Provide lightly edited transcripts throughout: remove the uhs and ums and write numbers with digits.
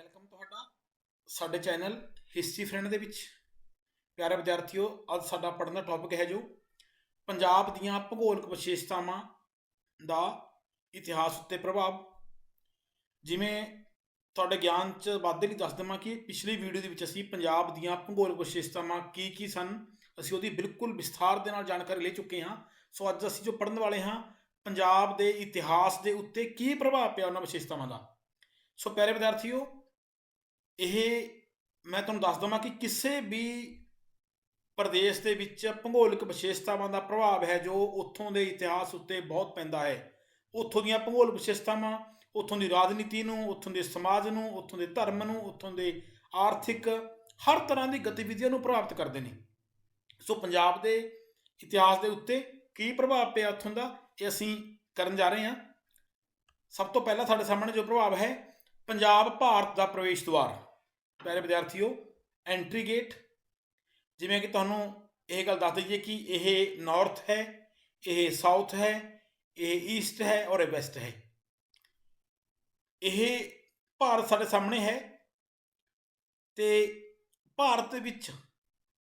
Welcome ਤੁਹਾਡਾ ਸਾਡੇ channel history friend ਦੇ ਵਿੱਚ। ਪਿਆਰੇ ਵਿਦਿਆਰਥੀਓ, ਅੱਜ ਸਾਡਾ ਪੜ੍ਹਨ ਦਾ ਟੌਪਿਕ ਹੈ ਜੋ ਪੰਜਾਬ ਦੀਆਂ ਭੂਗੋਲਿਕ ਵਿਸ਼ੇਸ਼ਤਾਵਾਂ ਦਾ ਇਤਿਹਾਸ ਉੱਤੇ ਪ੍ਰਭਾਵ। ਜਿਵੇਂ ਤੁਹਾਡੇ ਗਿਆਨ 'ਚ ਵਾਧੇ ਲਈ ਦੱਸ ਦੇਵਾਂ ਕਿ ਪਿਛਲੀ ਵੀਡੀਓ ਦੇ ਵਿੱਚ ਅਸੀਂ ਪੰਜਾਬ ਦੀਆਂ ਭੂਗੋਲਿਕ ਵਿਸ਼ੇਸ਼ਤਾਵਾਂ ਕੀ ਸਨ, ਅਸੀਂ ਉਹਦੀ ਬਿਲਕੁਲ ਵਿਸਥਾਰ ਦੇ ਨਾਲ ਜਾਣਕਾਰੀ ਲੈ ਚੁੱਕੇ ਹਾਂ। ਸੋ ਅੱਜ ਅਸੀਂ ਜੋ ਪੜ੍ਹਨ ਵਾਲੇ ਹਾਂ, ਪੰਜਾਬ ਦੇ ਇਤਿਹਾਸ ਦੇ ਉੱਤੇ ਕੀ ਪ੍ਰਭਾਵ ਪਿਆ ਉਹਨਾਂ ਵਿਸ਼ੇਸ਼ਤਾਵਾਂ ਦਾ। ਸੋ ਪਿਆਰੇ ਵਿਦਿਆਰਥੀਓ, ਇਹ ਮੈਂ ਤੁਹਾਨੂੰ ਦੱਸ ਦੇਵਾਂ ਕਿ ਕਿਸੇ ਵੀ ਪ੍ਰਦੇਸ਼ ਦੇ ਵਿੱਚ ਭੂਗੋਲਿਕ ਵਿਸ਼ੇਸ਼ਤਾਵਾਂ ਦਾ ਪ੍ਰਭਾਵ ਹੈ ਜੋ ਉੱਥੋਂ ਦੇ ਇਤਿਹਾਸ ਉੱਤੇ ਬਹੁਤ ਪੈਂਦਾ ਹੈ। ਉੱਥੋਂ ਦੀਆਂ ਭੂਗੋਲਿਕ ਵਿਸ਼ੇਸ਼ਤਾਵਾਂ ਉੱਥੋਂ ਦੀ ਰਾਜਨੀਤੀ ਨੂੰ, ਉੱਥੋਂ ਦੇ ਸਮਾਜ ਨੂੰ, ਉੱਥੋਂ ਦੇ ਧਰਮ ਨੂੰ, ਉੱਥੋਂ ਦੇ ਆਰਥਿਕ ਹਰ ਤਰ੍ਹਾਂ ਦੀ ਗਤੀਵਿਧੀਆਂ ਨੂੰ ਪ੍ਰਭਾਵਿਤ ਕਰਦੇ ਨੇ। ਸੋ ਪੰਜਾਬ ਦੇ ਇਤਿਹਾਸ ਦੇ ਉੱਤੇ ਕੀ ਪ੍ਰਭਾਵ ਪਿਆ ਉੱਥੋਂ ਦਾ, ਇਹ ਅਸੀਂ ਕਰਨ ਜਾ ਰਹੇ ਹਾਂ। ਸਭ ਤੋਂ ਪਹਿਲਾਂ ਸਾਡੇ ਸਾਹਮਣੇ ਜੋ ਪ੍ਰਭਾਵ ਹੈ, ਪੰਜਾਬ ਭਾਰਤ ਦਾ ਪ੍ਰਵੇਸ਼ ਦੁਆਰ। ਪਿਆਰੇ ਵਿਦਿਆਰਥੀਓ, ਐਂਟਰੀ ਗੇਟ। ਜਿਵੇਂ ਕਿ ਤੁਹਾਨੂੰ ਇਹ ਗੱਲ ਦੱਸ ਦਈਏ ਕਿ ਇਹ ਨਾਰਥ ਹੈ, ਇਹ ਸਾਊਥ ਹੈ, ਇਹ ਈਸਟ ਹੈ ਔਰ ਇਹ ਵੈਸਟ ਹੈ। ਇਹ ਭਾਰਤ ਸਾਡੇ ਸਾਹਮਣੇ ਹੈ ਤੇ ਭਾਰਤ ਦੇ ਵਿੱਚ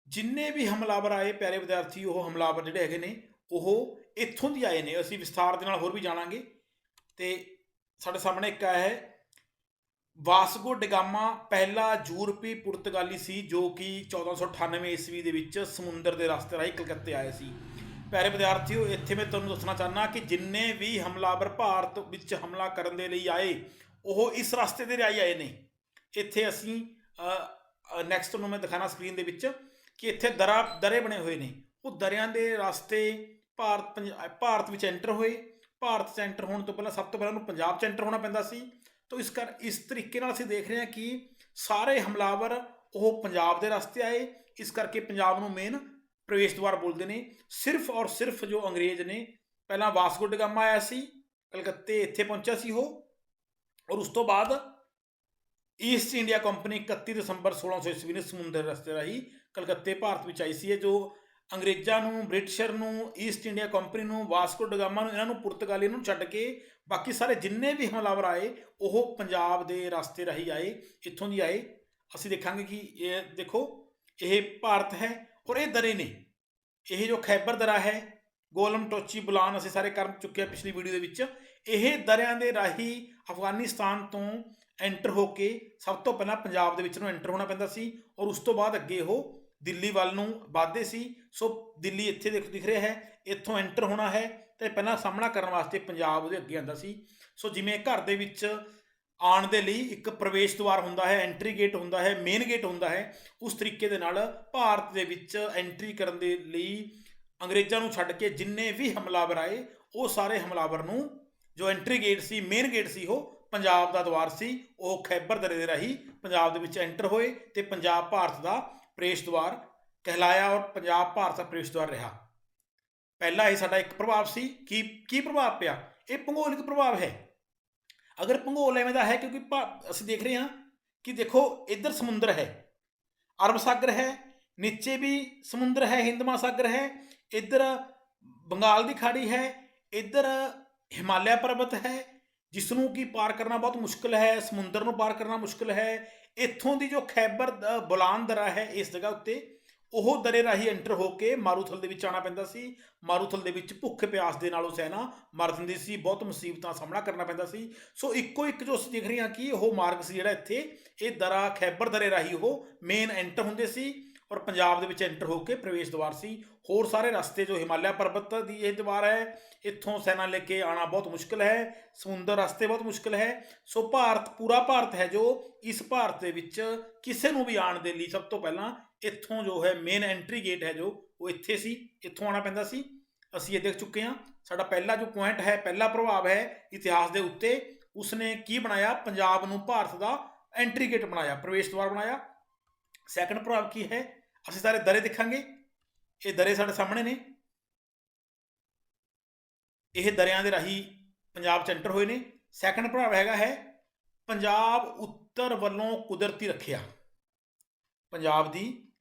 ਜਿੰਨੇ ਵੀ ਹਮਲਾਵਰ ਆਏ ਪਿਆਰੇ ਵਿਦਿਆਰਥੀ, ਉਹ ਹਮਲਾਵਰ ਜਿਹੜੇ ਹੈਗੇ ਨੇ ਉਹ ਇੱਥੋਂ ਦੀ ਆਏ ਨੇ। ਅਸੀਂ ਵਿਸਥਾਰ ਦੇ ਨਾਲ ਹੋਰ ਵੀ ਜਾਣਾਂਗੇ। ਤੇ ਸਾਡੇ ਸਾਹਮਣੇ ਇੱਕ ਆਇਆ ਹੈ ਵਾਸਕੋ ਡ ਗਾਮਾ, ਪਹਿਲਾ ਯੂਰਪੀ ਪੁਰਤਗਾਲੀ ਸੀ ਜੋ ਕਿ 1498 ਈਸਵੀ ਦੇ ਵਿੱਚ ਸਮੁੰਦਰ ਦੇ ਰਸਤੇ ਰਾਹੀਂ ਕਲਕੱਤੇ ਆਏ ਸੀ। ਪਿਆਰੇ ਵਿਦਿਆਰਥੀਓ, ਇੱਥੇ ਮੈਂ ਤੁਹਾਨੂੰ ਦੱਸਣਾ ਚਾਹੁੰਦਾ ਕਿ ਜਿੰਨੇ ਵੀ ਹਮਲਾਵਰ ਭਾਰਤ ਵਿੱਚ ਹਮਲਾ ਕਰਨ ਦੇ ਲਈ ਆਏ ਉਹ ਇਸ ਰਸਤੇ ਦੇ ਰਾਹੀਂ ਆਏ ਨੇ। ਇੱਥੇ ਅਸੀਂ ਨੈਕਸਟ ਨੂੰ ਮੈਂ ਦਿਖਾਣਾ ਸਕਰੀਨ ਦੇ ਵਿੱਚ ਕਿ ਇੱਥੇ ਦਰੇ ਬਣੇ ਹੋਏ ਨੇ। ਉਹ ਦਰਿਆਂ ਦੇ ਰਸਤੇ ਭਾਰਤ ਵਿੱਚ ਐਂਟਰ ਹੋਏ। ਭਾਰਤ 'ਚ ਐਂਟਰ ਹੋਣ ਤੋਂ ਪਹਿਲਾਂ ਸਭ ਤੋਂ ਪਹਿਲਾਂ ਉਹਨੂੰ ਪੰਜਾਬ 'ਚ ਐਂਟਰ ਹੋਣਾ ਪੈਂਦਾ ਸੀ। ਤਾਂ ਇਸ ਤਰੀਕੇ ਨਾਲ ਅਸੀਂ ਦੇਖ ਰਹੇ ਹਾਂ ਕਿ ਸਾਰੇ ਹਮਲਾਵਰ ਉਹ ਪੰਜਾਬ ਦੇ ਰਸਤੇ ਆਏ। ਇਸ ਕਰਕੇ ਪੰਜਾਬ ਨੂੰ ਮੇਨ ਪ੍ਰਵੇਸ਼ ਦੁਆਰ ਬੋਲਦੇ ਨੇ। ਸਿਰਫ ਔਰ ਸਿਰਫ ਜੋ ਅੰਗਰੇਜ਼ ਨੇ, ਪਹਿਲਾਂ ਵਾਸਕੋ ਡ ਗਾਮਾ ਆਇਆ ਸੀ ਕਲਕੱਤੇ, ਇੱਥੇ ਪਹੁੰਚਿਆ ਸੀ ਉਹ, ਔਰ ਉਸ ਤੋਂ ਬਾਅਦ ਈਸਟ ਇੰਡੀਆ ਕੰਪਨੀ 31 ਦਸੰਬਰ 1600 ਈਸਵੀ ਨੇ ਸਮੁੰਦਰ ਰਸਤੇ ਰਾਹੀਂ ਕਲਕੱਤੇ ਭਾਰਤ ਵਿੱਚ ਆਈ ਸੀ। ਇਹ ਜੋ ਅੰਗਰੇਜ਼ਾਂ ਨੂੰ, ਬ੍ਰਿਟਿਸ਼ਰ ਨੂੰ, ਈਸਟ ਇੰਡੀਆ ਕੰਪਨੀ ਨੂੰ, ਵਾਸਕੋ ਡ ਗਾਮਾ ਨੂੰ, ਇਹਨਾਂ ਨੂੰ, ਪੁਰਤਗਾਲੀ ਨੂੰ ਛੱਡ ਕੇ ਬਾਕੀ ਸਾਰੇ ਜਿੰਨੇ ਵੀ ਹਮਲਾਵਰ ਆਏ ਉਹ ਪੰਜਾਬ ਦੇ ਰਸਤੇ ਰਾਹੀਂ ਆਏ, ਇੱਥੋਂ ਦੀ ਆਏ। ਅਸੀਂ ਦੇਖਾਂਗੇ ਕਿ ਇਹ ਦੇਖੋ, ਇਹ ਭਾਰਤ ਹੈ ਔਰ ਇਹ ਦਰੇ ਨੇ। ਇਹ ਜੋ ਖੈਬਰ ਦਰਾ ਹੈ, ਗੋਲਮ, ਟੋਚੀ, ਬੁਲਾਨ, ਅਸੀਂ ਸਾਰੇ ਕਰ ਚੁੱਕੇ ਹਾਂ ਪਿਛਲੀ ਵੀਡੀਓ ਦੇ ਵਿੱਚ। ਇਹ ਦਰਿਆਂ ਦੇ ਰਾਹੀਂ ਅਫਗਾਨਿਸਤਾਨ ਤੋਂ ਐਂਟਰ ਹੋ ਕੇ ਸਭ ਤੋਂ ਪਹਿਲਾਂ ਪੰਜਾਬ ਦੇ ਵਿੱਚ ਨੂੰ ਐਂਟਰ ਹੋਣਾ ਪੈਂਦਾ ਸੀ ਔਰ ਉਸ ਤੋਂ ਬਾਅਦ ਅੱਗੇ ਉਹ ਦਿੱਲੀ ਵੱਲ ਨੂੰ ਵੱਧਦੇ ਸੀ। ਸੋ ਦਿੱਲੀ ਇੱਥੇ ਦਿਖ ਰਿਹਾ ਹੈ, ਇੱਥੋਂ ਐਂਟਰ ਹੋਣਾ ਹੈ ਤੇ ਪਹਿਲਾਂ ਸਾਹਮਣਾ ਕਰਨ ਵਾਸਤੇ ਪੰਜਾਬ ਉਹਦੇ ਅੱਗੇ ਆਉਂਦਾ ਸੀ। ਸੋ ਜਿਵੇਂ ਘਰ ਦੇ ਵਿੱਚ ਆਉਣ ਦੇ ਲਈ ਇੱਕ ਪ੍ਰਵੇਸ਼ ਦੁਆਰ ਹੁੰਦਾ ਹੈ, ਐਂਟਰੀ ਗੇਟ ਹੁੰਦਾ ਹੈ, ਮੇਨ ਗੇਟ ਹੁੰਦਾ ਹੈ, ਉਸ ਤਰੀਕੇ ਦੇ ਨਾਲ ਭਾਰਤ ਦੇ ਵਿੱਚ ਐਂਟਰੀ ਕਰਨ ਦੇ ਲਈ ਅੰਗਰੇਜ਼ਾਂ ਨੂੰ ਛੱਡ ਕੇ ਜਿੰਨੇ ਵੀ ਹਮਲਾਵਰ ਆਏ ਉਹ ਸਾਰੇ ਹਮਲਾਵਰ ਨੂੰ ਜੋ ਐਂਟਰੀ ਗੇਟ ਸੀ, ਮੇਨ ਗੇਟ ਸੀ, ਉਹ ਪੰਜਾਬ ਦਾ ਦੁਆਰ ਸੀ। ਉਹ ਖੈਬਰ ਦਰੇ ਦੇ ਰਾਹੀਂ ਪੰਜਾਬ ਦੇ ਵਿੱਚ ਐਂਟਰ ਹੋਏ ਤੇ ਪੰਜਾਬ ਭਾਰਤ ਦਾ ਪ੍ਰਵੇਸ਼ ਦੁਆਰ ਕਹਿਲਾਇਆ ਔਰ ਪੰਜਾਬ ਭਾਰਤ ਦਾ ਪ੍ਰਵੇਸ਼ ਦੁਆਰ ਰਿਹਾ। ਪਹਿਲਾ ਇਹ ਸਾਡਾ ਇੱਕ ਪ੍ਰਭਾਵ ਸੀ। ਕੀ ਪ੍ਰਭਾਵ ਪਿਆ? ਇਹ ਭੂਗੋਲਿਕ ਪ੍ਰਭਾਵ ਹੈ। ਅਗਰ ਭੂਗੋਲ ਐਵੇਂ ਦਾ ਹੈ, ਕਿਉਂਕਿ ਅਸੀਂ ਦੇਖ ਰਹੇ ਹਾਂ ਕਿ ਦੇਖੋ ਇੱਧਰ ਸਮੁੰਦਰ ਹੈ, ਅਰਬ ਸਾਗਰ ਹੈ, ਨੀਚੇ ਵੀ ਸਮੁੰਦਰ ਹੈ, ਹਿੰਦ ਮਹਾਸਾਗਰ ਹੈ, ਇੱਧਰ ਬੰਗਾਲ ਦੀ ਖਾੜੀ ਹੈ, ਇੱਧਰ ਹਿਮਾਲਿਆ ਪਰਬਤ ਹੈ ਜਿਸ ਨੂੰ ਕਿ ਪਾਰ ਕਰਨਾ ਬਹੁਤ ਮੁਸ਼ਕਿਲ ਹੈ, ਸਮੁੰਦਰ ਨੂੰ ਪਾਰ ਕਰਨਾ ਮੁਸ਼ਕਿਲ ਹੈ। ਇੱਥੋਂ ਦੀ ਜੋ ਖੈਬਰ ਬੁਲਾਨ ਦਰਾ ਹੈ, ਇਸ ਜਗ੍ਹਾ ਉੱਤੇ ਉਹ ਦਰੇ ਰਾਹੀਂ ਐਂਟਰ ਹੋ ਕੇ ਮਾਰੂਥਲ ਦੇ ਵਿੱਚ ਆਉਣਾ ਪੈਂਦਾ ਸੀ। ਮਾਰੂਥਲ ਦੇ ਵਿੱਚ ਭੁੱਖ ਪਿਆਸ ਦੇ ਨਾਲ ਉਹ ਸੈਨਾ ਮਰ ਜਾਂਦੀ ਸੀ, ਬਹੁਤ ਮੁਸੀਬਤਾਂ ਦਾ ਸਾਹਮਣਾ ਕਰਨਾ ਪੈਂਦਾ ਸੀ। ਸੋ ਇੱਕੋ ਇੱਕ ਜੋ ਅਸੀਂ ਦੇਖ ਰਹੇ ਹਾਂ ਕਿ ਉਹ ਮਾਰਗ ਸੀ ਜਿਹੜਾ ਇੱਥੇ, ਇਹ ਦਰਾ ਖੈਬਰ ਦਰੇ ਰਾਹੀਂ ਉਹ ਮੇਨ ਐਂਟਰ ਹੁੰਦੇ ਸੀ ਔਰ ਪੰਜਾਬ ਦੇ ਵਿੱਚ ਐਂਟਰ ਹੋ ਕੇ ਪ੍ਰਵੇਸ਼ ਦੁਆਰ ਸੀ। ਹੋਰ ਸਾਰੇ ਰਸਤੇ ਜੋ ਹਿਮਾਲਿਆ ਪਰਬਤ ਦੀ ਇਹ ਦੀਵਾਰ ਹੈ, ਇੱਥੋਂ ਸੈਨਾ ਲੈ ਕੇ ਆਉਣਾ ਬਹੁਤ ਮੁਸ਼ਕਿਲ ਹੈ, ਸਮੁੰਦਰ ਰਸਤੇ ਬਹੁਤ ਮੁਸ਼ਕਿਲ ਹੈ। ਸੋ ਪੂਰਾ ਭਾਰਤ ਹੈ ਜੋ, ਇਸ ਭਾਰਤ ਦੇ ਵਿੱਚ ਕਿਸੇ ਨੂੰ ਵੀ ਆਉਣ ਦੇ ਲਈ ਸਭ ਤੋਂ ਪਹਿਲਾਂ ਇੱਥੋਂ ਜੋ ਹੈ ਮੇਨ ਐਂਟਰੀ ਗੇਟ ਹੈ ਜੋ ਉਹ ਇੱਥੇ ਸੀ, ਇੱਥੋਂ ਆਉਣਾ ਪੈਂਦਾ ਸੀ। ਅਸੀਂ ਇਹ ਦੇਖ ਚੁੱਕੇ ਹਾਂ। ਸਾਡਾ ਪਹਿਲਾ ਜੋ ਪੁਆਇੰਟ ਹੈ, ਪਹਿਲਾ ਪ੍ਰਭਾਵ ਹੈ ਇਤਿਹਾਸ ਦੇ ਉੱਤੇ, ਉਸਨੇ ਕੀ ਬਣਾਇਆ? ਪੰਜਾਬ ਨੂੰ ਭਾਰਤ ਦਾ ਐਂਟਰੀ ਗੇਟ ਬਣਾਇਆ, ਪ੍ਰਵੇਸ਼ ਦੁਆਰ ਬਣਾਇਆ। ਸੈਕੰਡ ਪ੍ਰਭਾਵ ਕੀ ਹੈ? ਅਸੀਂ ਸਾਰੇ ਦਰੇ ਦੇਖਾਂਗੇ। ਇਹ ਦਰੇ ਸਾਡੇ ਸਾਹਮਣੇ ਨੇ, ਇਹ ਦਰਿਆਂ ਦੇ ਰਾਹੀਂ ਪੰਜਾਬ 'ਚ ਐਂਟਰ ਹੋਏ ਨੇ। ਸੈਕੰਡ ਪ੍ਰਭਾਵ ਹੈਗਾ ਹੈ ਪੰਜਾਬ ਉੱਤਰ ਵੱਲੋਂ ਕੁਦਰਤੀ ਰੱਖਿਆ। ਪੰਜਾਬ ਦੀ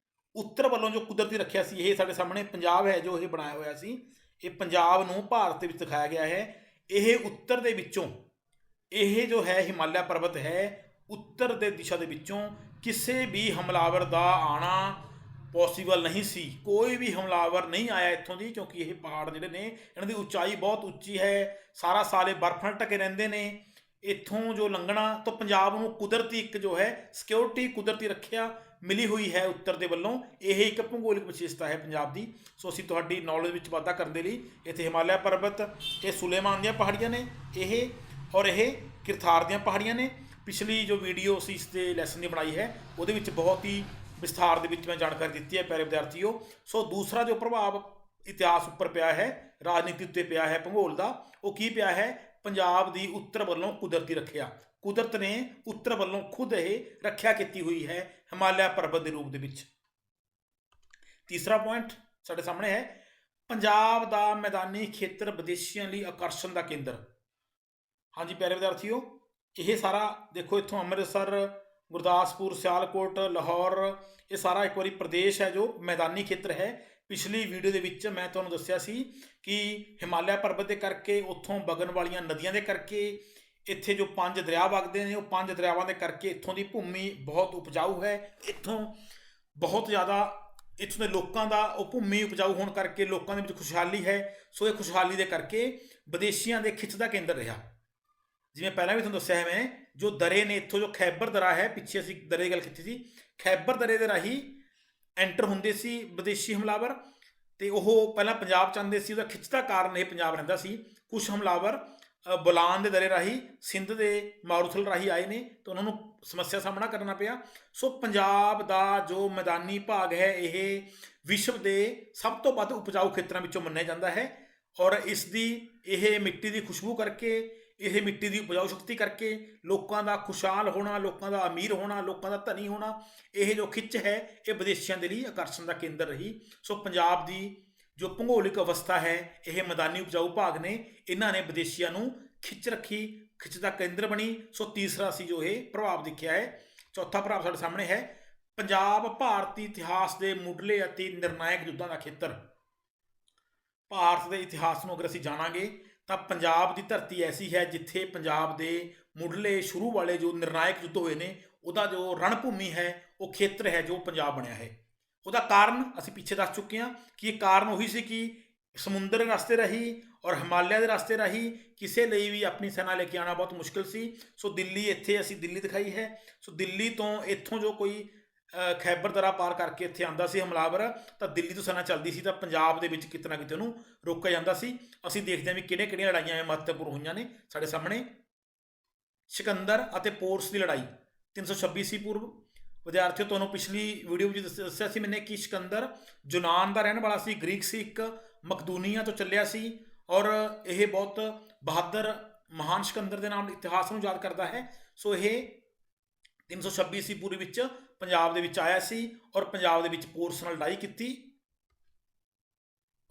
ਉੱਤਰ ਵੱਲੋਂ ਜੋ ਕੁਦਰਤੀ ਰੱਖਿਆ ਸੀ, ਇਹ ਸਾਡੇ ਸਾਹਮਣੇ ਪੰਜਾਬ ਹੈ ਜੋ ਇਹ ਬਣਾਇਆ ਹੋਇਆ ਸੀ। ਇਹ ਪੰਜਾਬ ਨੂੰ ਭਾਰਤ ਦੇ ਵਿੱਚ ਦਿਖਾਇਆ ਗਿਆ ਹੈ। ਇਹ ਉੱਤਰ ਦੇ ਵਿੱਚੋਂ ਇਹ ਜੋ ਹੈ ਹਿਮਾਲਿਆ ਪਰਬਤ ਹੈ, ਉੱਤਰ ਦੇ ਦਿਸ਼ਾ ਦੇ ਵਿੱਚੋਂ ਕਿਸੇ ਵੀ ਹਮਲਾਵਰ ਦਾ ਆਣਾ ਪੋਸੀਬਲ ਨਹੀਂ ਸੀ। ਕੋਈ ਵੀ ਹਮਲਾਵਰ ਨਹੀਂ ਆਇਆ ਇੱਥੋਂ ਦੀ, ਕਿਉਂਕਿ ਇਹ ਪਹਾੜ ਜਿਹੜੇ ਨੇ ਇਹਨਾਂ ਦੀ ਉਚਾਈ ਬਹੁਤ ਉੱਚੀ ਹੈ, ਸਾਰਾ ਸਾਲ ਇਹ ਬਰਫ਼ ਨਾਲ ਢਕੇ ਰਹਿੰਦੇ ਨੇ। ਇੱਥੋਂ ਜੋ ਲੰਘਣਾ ਤਾਂ ਪੰਜਾਬ ਨੂੰ ਕੁਦਰਤੀ ਇੱਕ ਜੋ ਹੈ ਸਿਕਿਉਰਿਟੀ, ਕੁਦਰਤੀ ਰੱਖਿਆ ਮਿਲੀ ਹੋਈ ਹੈ ਉੱਤਰ ਦੇ ਵੱਲੋਂ। ਇਹ ਇੱਕ ਭੂਗੋਲਿਕ ਵਿਸ਼ੇਸ਼ਤਾ ਹੈ ਪੰਜਾਬ ਦੀ। ਸੋ ਅਸੀਂ ਤੁਹਾਡੀ ਨੌਲੇਜ ਵਿੱਚ ਵਾਧਾ ਕਰਨ ਦੇ ਲਈ ਇੱਥੇ ਹਿਮਾਲਿਆ ਪਰਬਤ, ਇਹ ਸੁਲੇਮਾਨ ਦੀਆਂ ਪਹਾੜੀਆਂ ਨੇ, ਇਹ ਔਰ ਇਹ ਕਿਰਥਾਰ ਦੀਆਂ ਪਹਾੜੀਆਂ ਨੇ। ਪਿਛਲੀ ਜੋ ਵੀਡੀਓ ਅਸੀਂ ਇਸ ਦੇ ਲੈਸਨ ਦੀ ਬਣਾਈ ਹੈ ਉਹਦੇ ਵਿੱਚ ਬਹੁਤ ਹੀ ਵਿਸਥਾਰ ਦੇ ਵਿੱਚ ਮੈਂ ਜਾਣਕਾਰੀ ਦਿੱਤੀ ਹੈ ਪਿਆਰੇ ਵਿਦਿਆਰਥੀਓ। ਸੋ ਦੂਸਰਾ ਜੋ ਪ੍ਰਭਾਵ ਇਤਿਹਾਸ ਉੱਪਰ ਪਿਆ ਹੈ, ਰਾਜਨੀਤੀ ਉੱਤੇ ਪਿਆ ਹੈ ਭੂਗੋਲ ਦਾ, ਉਹ ਕੀ ਪਿਆ ਹੈ? ਪੰਜਾਬ ਦੀ ਉੱਤਰ ਵੱਲੋਂ ਕੁਦਰਤੀ ਰੱਖਿਆ। ਕੁਦਰਤ ਨੇ ਉੱਤਰ ਵੱਲੋਂ ਖੁਦ ਇਹ ਰੱਖਿਆ ਕੀਤੀ ਹੋਈ ਹੈ ਹਿਮਾਲਿਆ ਪਰਬਤ ਦੇ ਰੂਪ ਦੇ ਵਿੱਚ। ਤੀਸਰਾ ਪੁਆਇੰਟ ਸਾਡੇ ਸਾਹਮਣੇ ਹੈ, ਪੰਜਾਬ ਦਾ ਮੈਦਾਨੀ ਖੇਤਰ ਵਿਦੇਸ਼ੀਆਂ ਲਈ ਆਕਰਸ਼ਣ ਦਾ ਕੇਂਦਰ। ਹਾਂਜੀ ਪਿਆਰੇ ਵਿਦਿਆਰਥੀਓ, ਇਹ ਸਾਰਾ ਦੇਖੋ, ਇੱਥੋਂ ਅੰਮ੍ਰਿਤਸਰ, ਗੁਰਦਾਸਪੁਰ, ਸਿਆਲਕੋਟ, ਲਾਹੌਰ, ਇਹ ਸਾਰਾ ਇੱਕ ਵਾਰੀ ਪ੍ਰਦੇਸ਼ ਹੈ ਜੋ ਮੈਦਾਨੀ ਖੇਤਰ ਹੈ। ਪਿਛਲੀ ਵੀਡੀਓ ਦੇ ਵਿੱਚ ਮੈਂ ਤੁਹਾਨੂੰ ਦੱਸਿਆ ਸੀ ਕਿ ਹਿਮਾਲਿਆ ਪਰਬਤ ਦੇ ਕਰਕੇ, ਉੱਥੋਂ ਵਗਣ ਵਾਲੀਆਂ ਨਦੀਆਂ ਦੇ ਕਰਕੇ, ਇੱਥੇ ਜੋ 5 ਦਰਿਆ ਵਗਦੇ ਨੇ, ਉਹ 5 ਦਰਿਆਵਾਂ ਦੇ ਕਰਕੇ ਇੱਥੋਂ ਦੀ ਭੂਮੀ ਬਹੁਤ ਉਪਜਾਊ ਹੈ। ਇੱਥੋਂ ਬਹੁਤ ਜ਼ਿਆਦਾ ਇੱਥੋਂ ਦੇ ਲੋਕਾਂ ਦਾ ਉਹ ਭੂਮੀ ਉਪਜਾਊ ਹੋਣ ਕਰਕੇ ਲੋਕਾਂ ਦੇ ਵਿੱਚ ਖੁਸ਼ਹਾਲੀ ਹੈ। ਸੋ ਇਹ ਖੁਸ਼ਹਾਲੀ ਦੇ ਕਰਕੇ ਵਿਦੇਸ਼ੀਆਂ ਦੇ ਖਿੱਚ ਦਾ ਕੇਂਦਰ ਰਿਹਾ। ਜਿਵੇਂ ਪਹਿਲਾਂ ਵੀ ਤੁਹਾਨੂੰ ਦੱਸਿਆ ਹੈ ਮੈਂ, ਜੋ ਦਰੇ ਨੇ ਇੱਥੋਂ, ਜੋ ਖੈਬਰ ਦਰਾ ਹੈ, ਪਿੱਛੇ ਅਸੀਂ ਦਰੇ ਦੀ ਗੱਲ ਕੀਤੀ ਸੀ, ਖੈਬਰ ਦਰੇ ਦੇ ਰਾਹੀਂ ਐਂਟਰ ਹੁੰਦੇ ਸੀ ਵਿਦੇਸ਼ੀ ਹਮਲਾਵਰ, ਤੇ ਉਹ ਪਹਿਲਾਂ ਪੰਜਾਬ 'ਚ ਆਉਂਦੇ ਸੀ। ਉਹਦਾ ਖਿੱਚ ਦਾ ਕਾਰਨ ਇਹ ਪੰਜਾਬ ਰਹਿੰਦਾ ਸੀ। ਕੁਛ ਹਮਲਾਵਰ ਬੁਲਾਨ ਦੇ ਦਰੇ ਰਾਹੀਂ, ਸਿੰਧ ਦੇ ਮਾਰੂਥਲ ਰਾਹੀਂ ਆਏ ਨੇ, ਤਾਂ ਉਹਨਾਂ ਨੂੰ ਸਮੱਸਿਆ ਸਾਹਮਣਾ ਕਰਨਾ ਪਿਆ। ਸੋ ਪੰਜਾਬ ਦਾ ਜੋ ਮੈਦਾਨੀ ਭਾਗ ਹੈ, ਇਹ ਵਿਸ਼ਵ ਦੇ ਸਭ ਤੋਂ ਵੱਧ ਉਪਜਾਊ ਖੇਤਰਾਂ ਵਿੱਚੋਂ ਮੰਨਿਆ ਜਾਂਦਾ ਹੈ। ਔਰ ਇਸ ਦੀ ਇਹ ਮਿੱਟੀ ਦੀ ਖੁਸ਼ਬੂ ਕਰਕੇ, ਇਹ ਮਿੱਟੀ ਦੀ ਉਪਜਾਊ ਸ਼ਕਤੀ ਕਰਕੇ, ਲੋਕਾਂ ਦਾ ਖੁਸ਼ਹਾਲ ਹੋਣਾ, ਲੋਕਾਂ ਦਾ ਅਮੀਰ ਹੋਣਾ, ਲੋਕਾਂ ਦਾ ਧਨੀ ਹੋਣਾ, ਇਹ ਜੋ ਖਿੱਚ ਹੈ ਇਹ ਵਿਦੇਸ਼ੀਆਂ ਦੇ ਲਈ ਆਕਰਸ਼ਣ ਦਾ ਕੇਂਦਰ ਰਹੀ। ਸੋ ਪੰਜਾਬ ਦੀ ਜੋ ਭੂਗੋਲਿਕ ਅਵਸਥਾ ਹੈ, ਇਹ ਮੈਦਾਨੀ ਉਪਜਾਊ ਭਾਗ ਨੇ, ਇਹਨਾਂ ਨੇ ਵਿਦੇਸ਼ੀਆਂ ਨੂੰ ਖਿੱਚ ਰੱਖੀ, ਖਿੱਚ ਦਾ ਕੇਂਦਰ ਬਣੀ। ਸੋ ਤੀਸਰਾ ਸੀ ਜੋ ਇਹ ਪ੍ਰਭਾਵ ਦੇਖਿਆ ਹੈ। ਚੌਥਾ ਪ੍ਰਭਾਵ ਸਾਡੇ ਸਾਹਮਣੇ ਹੈ, ਪੰਜਾਬ ਭਾਰਤੀ ਇਤਿਹਾਸ ਦੇ ਮੁੱਢਲੇ ਅਤੇ ਨਿਰਣਾਇਕ ਯੁੱਧਾਂ ਦਾ ਖੇਤਰ। ਭਾਰਤ ਦੇ ਇਤਿਹਾਸ ਨੂੰ ਅਗਰ ਅਸੀਂ ਜਾਣਾਂਗੇ ਤਾਂ ਪੰਜਾਬ ਦੀ ਧਰਤੀ ਐਸੀ ਹੈ ਜਿੱਥੇ ਪੰਜਾਬ ਦੇ ਮੁੱਢਲੇ ਸ਼ੁਰੂ ਵਾਲੇ ਜੋ ਨਿਰਣਾਇਕ ਯੁੱਧ ਹੋਏ ਨੇ, ਉਹਦਾ ਜੋ ਰਣ ਭੂਮੀ ਹੈ, ਉਹ ਖੇਤਰ ਹੈ ਜੋ ਪੰਜਾਬ ਬਣਿਆ ਹੈ। ਉਹਦਾ ਕਾਰਨ ਅਸੀਂ ਪਿੱਛੇ ਦੱਸ ਚੁੱਕੇ ਹਾਂ ਕਿ ਇਹ ਕਾਰਨ ਉਹੀ ਸੀ ਕਿ ਸਮੁੰਦਰ ਦੇ ਰਸਤੇ ਰਾਹੀਂ ਔਰ ਹਿਮਾਲਿਆ ਦੇ ਰਸਤੇ ਰਾਹੀਂ ਕਿਸੇ ਲਈ ਵੀ ਆਪਣੀ ਸੈਨਾ ਲੈ ਕੇ ਆਉਣਾ ਬਹੁਤ ਮੁਸ਼ਕਿਲ ਸੀ। ਸੋ ਦਿੱਲੀ, ਇੱਥੇ ਅਸੀਂ ਦਿੱਲੀ ਦਿਖਾਈ ਹੈ। ਸੋ ਦਿੱਲੀ ਤੋਂ, ਇੱਥੋਂ ਜੋ ਕੋਈ ਖੈਬਰ ਦਰਾ ਪਾਰ ਕਰਕੇ ਇੱਥੇ ਆਉਂਦਾ ਸੀ ਹਮਲਾਵਰ, ਤਾਂ ਦਿੱਲੀ ਤੋਂ ਸੈਨਾ ਚੱਲਦੀ ਸੀ ਤਾਂ ਪੰਜਾਬ ਦੇ ਵਿੱਚ ਕਿਤੇ ਨਾ ਕਿਤੇ ਉਹਨੂੰ ਰੋਕਿਆ ਜਾਂਦਾ ਸੀ। ਅਸੀਂ ਦੇਖਦੇ ਹਾਂ ਵੀ ਕਿਹੜੀਆਂ ਲੜਾਈਆਂ ਮਹੱਤਵਪੂਰਨ ਹੋਈਆਂ ਨੇ ਸਾਡੇ ਸਾਹਮਣੇ। ਸਿਕੰਦਰ ਅਤੇ ਪੋਰਸ ਦੀ ਲੜਾਈ 326 ਈਸਵੀ ਪੂਰਵ। ਵਿਦਿਆਰਥੀਓ, ਤੁਹਾਨੂੰ ਪਿਛਲੀ ਵੀਡੀਓ ਵਿੱਚ ਦੱਸਿਆ ਸੀ ਮੈਨੇ ਕਿ ਸਿਕੰਦਰ ਯੂਨਾਨ ਦਾ ਰਹਿਣ ਵਾਲਾ ਸੀ, ਗ੍ਰੀਕ ਸੀ, ਇੱਕ ਮਕਦੂਨੀਆ ਤੋਂ ਚੱਲਿਆ ਸੀ, ਔਰ ਇਹ ਬਹੁਤ ਬਹਾਦਰ ਮਹਾਨ ਸਿਕੰਦਰ ਦੇ ਨਾਮ ਇਤਿਹਾਸ ਨੂੰ ਯਾਦ ਕਰਦਾ ਹੈ। ਸੋ ਇਹ 326 ਈਸਵੀ ਪੂਰਵ ਵਿੱਚ ਪੰਜਾਬ ਦੇ ਵਿੱਚ ਆਇਆ ਸੀ ਔਰ ਪੰਜਾਬ ਦੇ ਵਿੱਚ ਪੋਰਸ ਨਾਲ ਲੜਾਈ ਕੀਤੀ।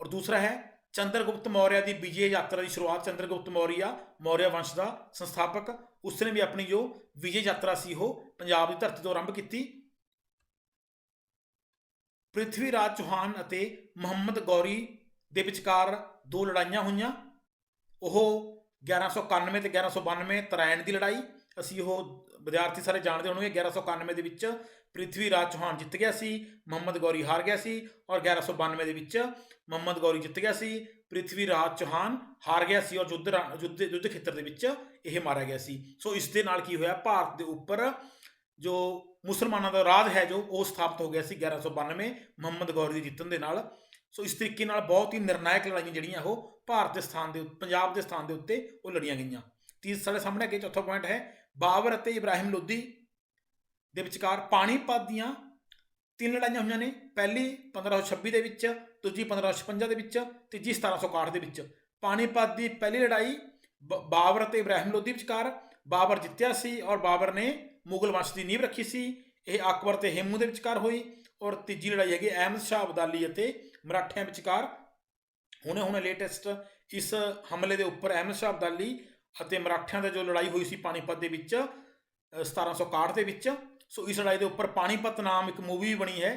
ਔਰ ਦੂਸਰਾ ਹੈ ਚੰਦਰਗੁਪਤ ਮੌਰਿਆ ਦੀ ਵਿਜੇ ਯਾਤਰਾ ਦੀ ਸ਼ੁਰੂਆਤ। ਚੰਦਰਗੁਪਤ ਮੌਰਿਆ ਵੰਸ਼ ਦਾ ਸੰਸਥਾਪਕ, ਉਸਨੇ ਵੀ ਆਪਣੀ ਜੋ ਵਿਜੇ ਯਾਤਰਾ ਸੀ ਉਹ ਪੰਜਾਬ ਦੀ ਧਰਤੀ ਤੋਂ ਆਰੰਭ ਕੀਤੀ। ਪ੍ਰਿਥਵੀ ਰਾਜ ਚੌਹਾਨ ਅਤੇ ਮੁਹੰਮਦ ਗੌਰੀ ਦੇ ਵਿਚਕਾਰ 2 ਲੜਾਈਆਂ ਹੋਈਆਂ। ਉਹ 1191 ਤੇ 1192 ਤਰਾਇਣ ਦੀ ਲੜਾਈ, ਅਸੀਂ ਉਹ ਵਿਦਿਆਰਥੀ ਸਾਰੇ ਜਾਣਦੇ ਹੋਣਗੇ। 1191 ਦੇ ਵਿੱਚ ਪ੍ਰਿਥਵੀ ਰਾਜ ਚੌਹਾਨ ਜਿੱਤ ਗਿਆ ਸੀ, ਮੁਹੰਮਦ ਗੌਰੀ ਹਾਰ ਗਿਆ ਸੀ, ਔਰ 1192 ਦੇ ਵਿੱਚ ਮੁਹੰਮਦ ਗੌਰੀ ਜਿੱਤ ਗਿਆ ਸੀ, ਪ੍ਰਿਥਵੀ ਰਾਜ ਚੌਹਾਨ ਹਾਰ ਗਿਆ ਸੀ, ਔਰ ਯੁੱਧ ਖੇਤਰ ਦੇ ਵਿੱਚ ਇਹ ਮਾਰਿਆ ਗਿਆ ਸੀ। ਸੋ ਇਸ ਦੇ ਨਾਲ ਕੀ ਹੋਇਆ, ਭਾਰਤ ਦੇ ਉੱਪਰ ਜੋ ਮੁਸਲਮਾਨਾਂ ਦਾ ਰਾਜ ਹੈ ਜੋ ਉਹ ਸਥਾਪਿਤ ਹੋ ਗਿਆ ਸੀ 1192 ਮੁਹੰਮਦ ਗੌਰੀ ਦੀ ਜਿੱਤਣ ਦੇ ਨਾਲ। ਸੋ ਇਸ ਤਰੀਕੇ ਨਾਲ ਬਹੁਤ ਹੀ ਨਿਰਣਾਇਕ ਲੜਾਈਆਂ ਜਿਹੜੀਆਂ ਉਹ ਭਾਰਤ ਦੇ ਸਥਾਨ ਦੇ, ਪੰਜਾਬ ਦੇ ਸਥਾਨ ਦੇ ਉੱਤੇ ਉਹ ਲੜੀਆਂ ਗਈਆਂ। ਸਾਡੇ ਸਾਹਮਣੇ ਅੱਗੇ ਚੌਥਾ ਪੁਆਇੰਟ ਹੈ, ਬਾਬਰ ਅਤੇ ਇਬਰਾਹਿਮ ਲੋਧੀ ਦੇ ਵਿਚਕਾਰ ਪਾਣੀਪਤ ਦੀਆਂ 3 ਲੜਾਈਆਂ ਹੋਈਆਂ ਨੇ। ਪਹਿਲੀ 1526 ਦੇ ਵਿੱਚ, ਦੂਜੀ 1556 ਦੇ ਵਿੱਚ, ਤੀਜੀ 1761 ਦੇ ਵਿੱਚ। ਪਾਣੀਪਤ ਦੀ ਪਹਿਲੀ ਲੜਾਈ ਬਾਬਰ ਅਤੇ ਇਬਰਾਹਿਮ ਲੋਧੀ ਵਿਚਕਾਰ ਬਾਬਰ ਜਿੱਤਿਆ ਸੀ ਔਰ ਬਾਬਰ ਨੇ ਮੁਗਲ ਵੰਸ਼ ਦੀ ਨੀਂਹ ਰੱਖੀ ਸੀ। ਇਹ ਅਕਬਰ ਤੇ ਹੇਮੂ ਦੇ ਵਿਚਕਾਰ ਹੋਈ। ਔਰ ਤੀਜੀ ਲੜਾਈ ਹੈਗੀ ਅਹਿਮਦ ਸ਼ਾਹ ਅਬਦਾਲੀ ਅਤੇ ਮਰਾਠਿਆਂ ਵਿਚਕਾਰ। ਹੁਣੇ ਲੇਟੈਸਟ ਇਸ ਹਮਲੇ ਦੇ ਉੱਪਰ ਅਹਿਮਦ ਸ਼ਾਹ ਅਬਦਾਲੀ ਅਤੇ ਮਰਾਠਿਆਂ ਦਾ ਜੋ ਲੜਾਈ ਹੋਈ ਸੀ ਪਾਣੀਪਤ ਦੇ ਵਿੱਚ 1761 ਦੇ ਵਿੱਚ। ਸੋ ਇਸ ਲੜਾਈ ਦੇ ਉੱਪਰ ਪਾਣੀਪਤ ਨਾਮ ਇੱਕ ਮੂਵੀ ਬਣੀ ਹੈ,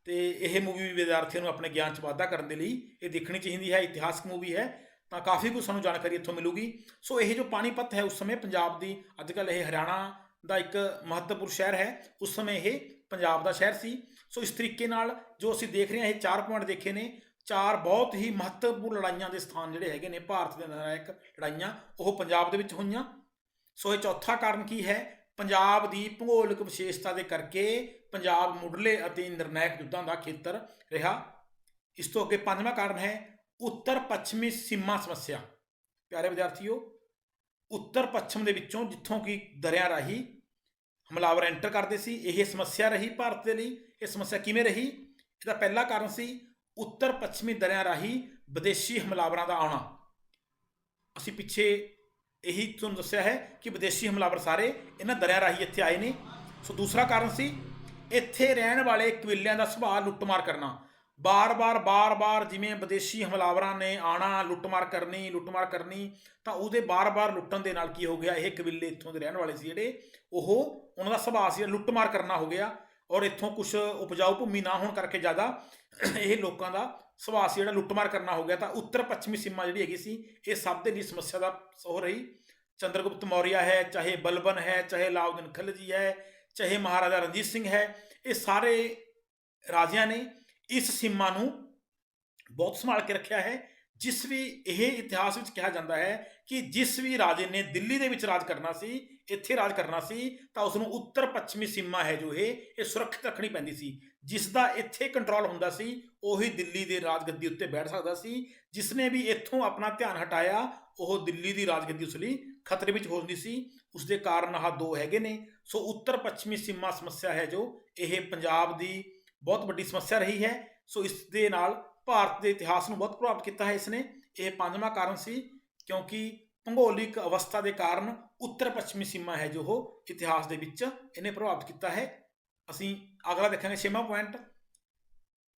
ਤੇ ਇਹ ਮੂਵੀ ਵੀ ਵਿਦਿਆਰਥੀਆਂ ਨੂੰ ਆਪਣੇ ਗਿਆਨ 'ਚ ਵਾਧਾ ਕਰਨ ਦੇ ਲਈ ਇਹ ਦੇਖਣੀ ਚਾਹੀਦੀ ਹੈ। ਇਤਿਹਾਸਕ ਮੂਵੀ ਹੈ ਤਾਂ ਕਾਫੀ ਕੁਝ ਸਾਨੂੰ ਜਾਣਕਾਰੀ ਇੱਥੋਂ ਮਿਲੂਗੀ। ਸੋ ਇਹ ਜੋ ਪਾਣੀਪਤ ਹੈ ਉਸ ਸਮੇਂ ਪੰਜਾਬ ਦੀ, ਅੱਜ ਕੱਲ੍ਹ ਇਹ ਹਰਿਆਣਾ ਦਾ ਇੱਕ ਮਹੱਤਵਪੂਰਨ ਸ਼ਹਿਰ ਹੈ, ਉਸ ਸਮੇਂ ਇਹ ਪੰਜਾਬ ਦਾ ਸ਼ਹਿਰ ਸੀ। ਸੋ ਇਸ ਤਰੀਕੇ ਨਾਲ ਜੋ ਅਸੀਂ ਦੇਖ ਰਹੇ ਹਾਂ, ਇਹ 4 ਪੁਆਇੰਟ ਦੇਖੇ ਨੇ, 4 ਬਹੁਤ ਹੀ ਮਹੱਤਵਪੂਰਨ ਲੜਾਈਆਂ ਦੇ ਸਥਾਨ ਜਿਹੜੇ ਹੈਗੇ ਨੇ, ਭਾਰਤ ਦੇ ਨਿਰਣਾਇਕ ਲੜਾਈਆਂ, ਉਹ ਪੰਜਾਬ ਦੇ ਵਿੱਚ ਹੋਈਆਂ। ਸੋ ਇਹ ਚੌਥਾ ਕਾਰਨ ਕੀ ਹੈ? ਪੰਜਾਬ ਦੀ ਭੂਗੋਲਿਕ ਵਿਸ਼ੇਸ਼ਤਾ ਦੇ ਕਰਕੇ ਪੰਜਾਬ ਮੁੱਢਲੇ ਅਤੇ ਨਿਰਣਾਇਕ ਯੁੱਧਾਂ ਦਾ ਖੇਤਰ ਰਿਹਾ। ਇਸ ਤੋਂ ਅੱਗੇ 5ਵਾਂ ਕਾਰਨ ਹੈ ਉੱਤਰ ਪੱਛਮੀ ਸੀਮਾ ਸਮੱਸਿਆ। ਪਿਆਰੇ ਵਿਦਿਆਰਥੀਓ, ਉੱਤਰ ਪੱਛਮ ਦੇ ਵਿੱਚੋਂ ਜਿੱਥੋਂ ਕਿ ਦਰਿਆ ਰਾਹੀਂ ਹਮਲਾਵਰ ਐਂਟਰ ਕਰਦੇ ਸੀ, ਇਹ ਸਮੱਸਿਆ ਰਹੀ ਭਾਰਤ ਦੇ ਲਈ। ਇਹ ਸਮੱਸਿਆ ਕਿਵੇਂ ਰਹੀ? ਇਹਦਾ ਪਹਿਲਾ ਕਾਰਨ ਸੀ ਉੱਤਰ ਪੱਛਮੀ ਦਰਿਆ ਰਾਹੀਂ ਵਿਦੇਸ਼ੀ ਹਮਲਾਵਰਾਂ ਦਾ ਆਉਣਾ। ਅਸੀਂ ਪਿੱਛੇ ਇਹੀ ਤੁਹਾਨੂੰ ਦੱਸਿਆ ਹੈ ਕਿ ਵਿਦੇਸ਼ੀ ਹਮਲਾਵਰ ਸਾਰੇ ਇਹਨਾਂ ਦਰਿਆ ਰਾਹੀਂ ਇੱਥੇ ਆਏ ਨੇ। ਸੋ ਦੂਸਰਾ ਕਾਰਨ ਸੀ ਇੱਥੇ ਰਹਿਣ ਵਾਲੇ ਕਬੀਲਿਆਂ ਦਾ ਸੁਭਾਅ ਲੁੱਟਮਾਰ ਕਰਨਾ। ਬਾਰ-ਬਾਰ ਜਿਵੇਂ ਵਿਦੇਸ਼ੀ ਹਮਲਾਵਰਾਂ ਨੇ ਆਉਣਾ, ਲੁੱਟਮਾਰ ਕਰਨੀ, ਤਾਂ ਉਹਦੇ ਬਾਰ-ਬਾਰ ਲੁੱਟਣ ਦੇ ਨਾਲ ਕੀ ਹੋ ਗਿਆ, ਇਹ ਕਬੀਲੇ ਇੱਥੋਂ ਦੇ ਰਹਿਣ ਵਾਲੇ ਸੀ ਜਿਹੜੇ, ਉਹਨਾਂ ਦਾ ਸੁਭਾਅ ਸੀ ਲੁੱਟਮਾਰ ਕਰਨਾ ਹੋ ਗਿਆ। ਔਰ ਇੱਥੋਂ ਕੁਛ ਉਪਜਾਊ ਭੂਮੀ ਨਾ ਹੋਣ ਕਰਕੇ ਜ਼ਿਆਦਾ ਇਹ ਲੋਕਾਂ ਦਾ ਸੁਭਾਅ ਸੀ ਜਿਹੜਾ ਲੁੱਟਮਾਰ ਕਰਨਾ ਹੋ ਗਿਆ। ਤਾਂ ਉੱਤਰ ਪੱਛਮੀ ਸੀਮਾ ਜਿਹੜੀ ਹੈਗੀ ਸੀ, ਇਹ ਸਭ ਦੇ ਲਈ ਸਮੱਸਿਆ ਦਾ ਹੋ ਰਹੀ। ਚੰਦਰਗੁਪਤ ਮੌਰਿਆ ਹੈ, ਚਾਹੇ ਬਲਬਨ ਹੈ, ਚਾਹੇ ਅਲਾਉਦੀਨ ਖਿਲਜੀ ਹੈ, ਚਾਹੇ ਮਹਾਰਾਜਾ ਰਣਜੀਤ ਸਿੰਘ ਹੈ, ਇਹ ਸਾਰੇ ਰਾਜਿਆਂ ਨੇ ਇਸ ਸੀਮਾ ਨੂੰ ਬਹੁਤ ਸੰਭਾਲ ਕੇ ਰੱਖਿਆ ਹੈ। ਜਿਸ ਵੀ ਇਹ ਇਤਿਹਾਸ ਵਿੱਚ ਕਿਹਾ ਜਾਂਦਾ ਹੈ ਕਿ ਜਿਸ ਵੀ ਰਾਜੇ ਨੇ ਦਿੱਲੀ ਦੇ ਵਿੱਚ ਰਾਜ ਕਰਨਾ ਸੀ, ਇੱਥੇ ਰਾਜ ਕਰਨਾ ਸੀ, ਤਾਂ ਉਸ ਨੂੰ ਉੱਤਰ ਪੱਛਮੀ ਸੀਮਾ ਹੈ ਜੋ ਇਹ ਸੁਰੱਖਿਅਤ ਰੱਖਣੀ ਪੈਂਦੀ ਸੀ। ਜਿਸ ਦਾ ਇੱਥੇ ਕੰਟਰੋਲ ਹੁੰਦਾ ਸੀ, ਉਹੀ ਦਿੱਲੀ ਦੇ ਰਾਜਗੱਦੀ ਉੱਤੇ ਬੈਠ ਸਕਦਾ ਸੀ। ਜਿਸ ਨੇ ਵੀ ਇੱਥੋਂ ਆਪਣਾ ਧਿਆਨ ਹਟਾਇਆ, ਉਹ ਦਿੱਲੀ ਦੀ ਰਾਜਗੱਦੀ ਉਸ ਲਈ ਖਤਰੇ ਵਿੱਚ ਹੋ ਜਾਂਦੀ ਸੀ। ਉਸ ਦੇ ਕਾਰਨ ਆਹ 2 ਹੈਗੇ ਨੇ। ਸੋ ਉੱਤਰ ਪੱਛਮੀ ਸੀਮਾ ਸਮੱਸਿਆ ਹੈ ਜੋ ਇਹ ਪੰਜਾਬ ਦੀ ਬਹੁਤ ਵੱਡੀ ਸਮੱਸਿਆ ਰਹੀ ਹੈ। ਸੋ ਇਸ ਦੇ ਨਾਲ ਭਾਰਤ ਦੇ ਇਤਿਹਾਸ ਨੂੰ ਬਹੁਤ ਪ੍ਰਭਾਵਿਤ ਕੀਤਾ ਹੈ ਇਸਨੇ। ਇਹ 5ਵਾਂ ਕਾਰਨ ਸੀ, ਕਿਉਂਕਿ ਭੂਗੋਲਿਕ ਅਵਸਥਾ ਦੇ ਕਾਰਨ ਉੱਤਰ ਪੱਛਮੀ ਸੀਮਾ ਹੈ ਜੋ ਉਹ ਇਤਿਹਾਸ ਦੇ ਵਿੱਚ ਇਹਨੇ ਪ੍ਰਭਾਵਿਤ ਕੀਤਾ ਹੈ। ਅਸੀਂ ਅਗਲਾ ਦੇਖਾਂਗੇ 6ਵਾਂ ਪੁਆਇੰਟ,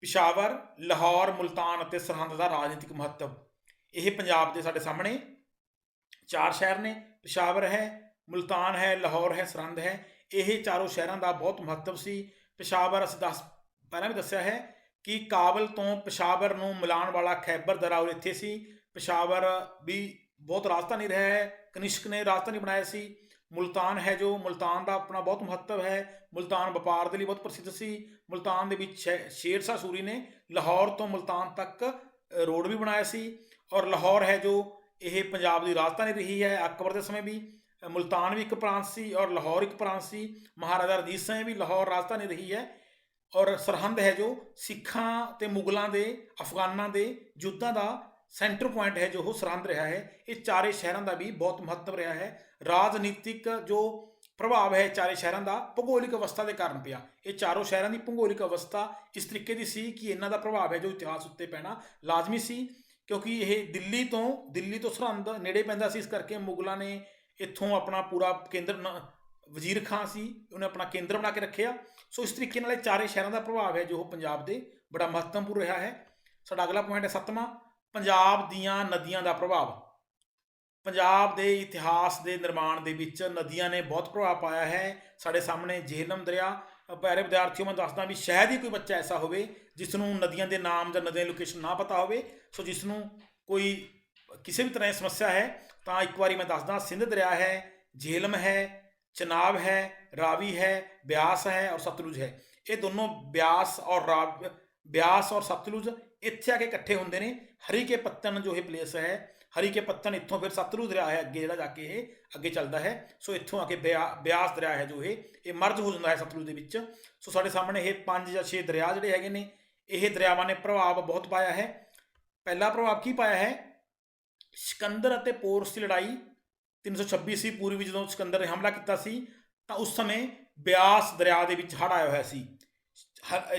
ਪਿਸ਼ਾਵਰ, ਲਾਹੌਰ, ਮੁਲਤਾਨ ਅਤੇ ਸਰਹੰਦ ਦਾ ਰਾਜਨੀਤਿਕ ਮਹੱਤਵ। ਇਹ ਪੰਜਾਬ ਦੇ ਸਾਡੇ ਸਾਹਮਣੇ 4 ਸ਼ਹਿਰ ਨੇ, ਪਿਸ਼ਾਵਰ ਹੈ, ਮੁਲਤਾਨ ਹੈ, ਲਾਹੌਰ ਹੈ, ਸਰਹੰਦ ਹੈ। ਇਹ ਚਾਰੋਂ ਸ਼ਹਿਰਾਂ ਦਾ ਬਹੁਤ ਮਹੱਤਵ ਸੀ। ਪਿਸ਼ਾਵਰ ਅਸੀਂ ਪਹਿਲਾਂ ਵੀ ਦੱਸਿਆ ਹੈ ਕਿ ਕਾਬਲ ਤੋਂ ਪਿਸ਼ਾਵਰ ਨੂੰ ਮਿਲਾਉਣ ਵਾਲਾ ਖੈਬਰ ਦਰਾਉਰ ਇੱਥੇ ਸੀ। ਪਿਸ਼ਾਵਰ ਵੀ ਬਹੁਤ ਰਾਜਧਾਨੀ ਰਿਹਾ ਹੈ, ਕਨਿਸ਼ਕ ਨੇ ਰਾਜਧਾਨੀ ਬਣਾਇਆ ਸੀ। ਮੁਲਤਾਨ ਹੈ ਜੋ, ਮੁਲਤਾਨ ਦਾ ਆਪਣਾ ਬਹੁਤ ਮਹੱਤਵ ਹੈ। ਮੁਲਤਾਨ ਵਪਾਰ ਦੇ ਲਈ ਬਹੁਤ ਪ੍ਰਸਿੱਧ ਸੀ। ਮੁਲਤਾਨ ਦੇ ਵਿੱਚ ਸ਼ੇਰ ਸ਼ਾਹ ਸੂਰੀ ਨੇ ਲਾਹੌਰ ਤੋਂ ਮੁਲਤਾਨ ਤੱਕ ਰੋਡ ਵੀ ਬਣਾਇਆ ਸੀ। ਔਰ ਲਾਹੌਰ ਹੈ ਜੋ ਇਹ ਪੰਜਾਬ ਦੀ ਰਾਜਧਾਨੀ ਰਹੀ ਹੈ ਅਕਬਰ ਦੇ ਸਮੇਂ ਵੀ। ਮੁਲਤਾਨ ਵੀ ਇੱਕ ਪ੍ਰਾਂਤ ਸੀ ਔਰ ਲਾਹੌਰ ਇੱਕ ਪ੍ਰਾਂਤ ਸੀ। ਮਹਾਰਾਜਾ ਰਣਜੀਤ ਸਿੰਘ ਵੀ ਲਾਹੌਰ ਰਾਜਧਾਨੀ ਰਹੀ ਹੈ। ਔਰ ਸਰਹੰਦ ਹੈ ਜੋ ਸਿੱਖਾਂ ਅਤੇ ਮੁਗਲਾਂ ਦੇ, ਅਫਗਾਨਾਂ ਦੇ ਯੁੱਧਾਂ ਦਾ ਸੈਂਟਰ ਪੁਆਇੰਟ ਹੈ ਜੋ ਉਹ ਸਰਹੰਦ ਰਿਹਾ ਹੈ। ਇਹ ਚਾਰੇ ਸ਼ਹਿਰਾਂ ਦਾ ਵੀ ਬਹੁਤ ਮਹੱਤਵ ਰਿਹਾ ਹੈ। ਰਾਜਨੀਤਿਕ ਜੋ ਪ੍ਰਭਾਵ ਹੈ ਚਾਰੇ ਸ਼ਹਿਰਾਂ ਦਾ ਭੂਗੋਲਿਕ ਅਵਸਥਾ ਦੇ ਕਾਰਨ ਪਿਆ। ਇਹ ਚਾਰੋਂ ਸ਼ਹਿਰਾਂ ਦੀ ਭੂਗੋਲਿਕ ਅਵਸਥਾ ਇਸ ਤਰੀਕੇ ਦੀ ਸੀ ਕਿ ਇਹਨਾਂ ਦਾ ਪ੍ਰਭਾਵ ਹੈ ਜੋ ਇਤਿਹਾਸ ਉੱਤੇ ਪੈਣਾ ਲਾਜ਼ਮੀ ਸੀ, ਕਿਉਂਕਿ ਇਹ ਦਿੱਲੀ ਤੋਂ ਸਰਹੰਦ ਨੇੜੇ ਪੈਂਦਾ ਸੀ। ਇਸ ਕਰਕੇ ਮੁਗਲਾਂ ਨੇ ਇੱਥੋਂ ਆਪਣਾ ਪੂਰਾ ਕੇਂਦਰ, ਵਜ਼ੀਰ ਖਾਂ ਸੀ, ਉਹਨੇ ਆਪਣਾ ਕੇਂਦਰ ਬਣਾ ਕੇ ਰੱਖਿਆ। ਸੋ ਇਸ ਤਰੀਕੇ ਨਾਲ ਇਹ ਚਾਰੇ ਸ਼ਹਿਰਾਂ ਦਾ ਪ੍ਰਭਾਵ ਹੈ ਜੋ ਉਹ ਪੰਜਾਬ ਦੇ ਬੜਾ ਮਹੱਤਵਪੂਰਨ ਰਿਹਾ ਹੈ। ਸਾਡਾ ਅਗਲਾ ਪੁਆਇੰਟ ਹੈ 7ਵਾਂ, ਪੰਜਾਬ ਦੀਆਂ ਨਦੀਆਂ ਦਾ ਪ੍ਰਭਾਵ। ਪੰਜਾਬ ਦੇ ਇਤਿਹਾਸ ਦੇ ਨਿਰਮਾਣ ਦੇ ਵਿੱਚ ਨਦੀਆਂ ਨੇ ਬਹੁਤ ਪ੍ਰਭਾਵ ਪਾਇਆ ਹੈ। ਸਾਡੇ ਸਾਹਮਣੇ ਜੇਹਲਮ ਦਰਿਆ। ਪਿਆਰੇ ਵਿਦਿਆਰਥੀਓ, ਮੈਂ ਦੱਸਦਾ ਵੀ ਸ਼ਾਇਦ ਹੀ ਕੋਈ ਬੱਚਾ ਐਸਾ ਹੋਵੇ ਜਿਸ ਨੂੰ ਨਦੀਆਂ ਦੇ ਨਾਮ ਜਾਂ ਨਦੀਆਂ ਦੀ ਲੋਕੇਸ਼ਨ ਨਾ ਪਤਾ ਹੋਵੇ। ਸੋ ਜਿਸ ਨੂੰ ਕੋਈ ਕਿਸੇ ਵੀ ਤਰ੍ਹਾਂ ਦੀ ਸਮੱਸਿਆ ਹੈ ਤਾਂ ਇੱਕ ਵਾਰੀ ਮੈਂ ਦੱਸਦਾ, ਸਿੰਧ ਦਰਿਆ ਹੈ, ਜੇਹਲਮ ਹੈ, ਚਨਾਬ ਹੈ, ਰਾਵੀ ਹੈ, ਬਿਆਸ ਹੈ ਔਰ ਸਤਲੁਜ ਹੈ। ਇਹ ਦੋਨੋਂ ਬਿਆਸ ਔਰ ਸਤਲੁਜ ਇੱਥੇ ਆ ਕੇ ਇਕੱਠੇ ਹੁੰਦੇ ਨੇ। ਹਰੀਕੇ ਪੱਤਨ ਜੋ ਇਹ ਪਲੇਸ ਹੈ, ਹਰੀਕੇ ਪੱਤਨ ਇੱਥੋਂ ਫਿਰ ਸਤਲੁਜ ਦਰਿਆ ਹੈ ਅੱਗੇ ਜਿਹੜਾ ਜਾ ਕੇ ਇਹ ਅੱਗੇ ਚੱਲਦਾ ਹੈ। ਸੋ ਇੱਥੋਂ ਆ ਕੇ ਬਿਆਸ ਦਰਿਆ ਹੈ ਜੋ ਇਹ ਮਰਜ ਹੋ ਜਾਂਦਾ ਹੈ ਸਤਲੁਜ ਦੇ ਵਿੱਚ। ਸੋ ਸਾਡੇ ਸਾਹਮਣੇ ਇਹ 5 ਜਾਂ 6 ਦਰਿਆ ਜਿਹੜੇ ਹੈਗੇ ਨੇ, ਇਹ ਦਰਿਆਵਾਂ ਨੇ ਪ੍ਰਭਾਵ ਬਹੁਤ ਪਾਇਆ ਹੈ। ਪਹਿਲਾ ਪ੍ਰਭਾਵ ਕੀ ਪਾਇਆ ਹੈ? ਸਿਕੰਦਰ ਅਤੇ ਪੋਰਸ ਦੀ ਲੜਾਈ 326 ਈਸਵੀ ਪੂਰਵ ਵਿੱਚ ਜਦੋਂ ਸਿਕੰਦਰ ਨੇ ਹਮਲਾ ਕੀਤਾ ਸੀ, ਤਾਂ ਉਸ ਸਮੇਂ ਬਿਆਸ ਦਰਿਆ ਦੇ ਵਿੱਚ ਹੜ੍ਹ ਆਇਆ ਹੋਇਆ ਸੀ।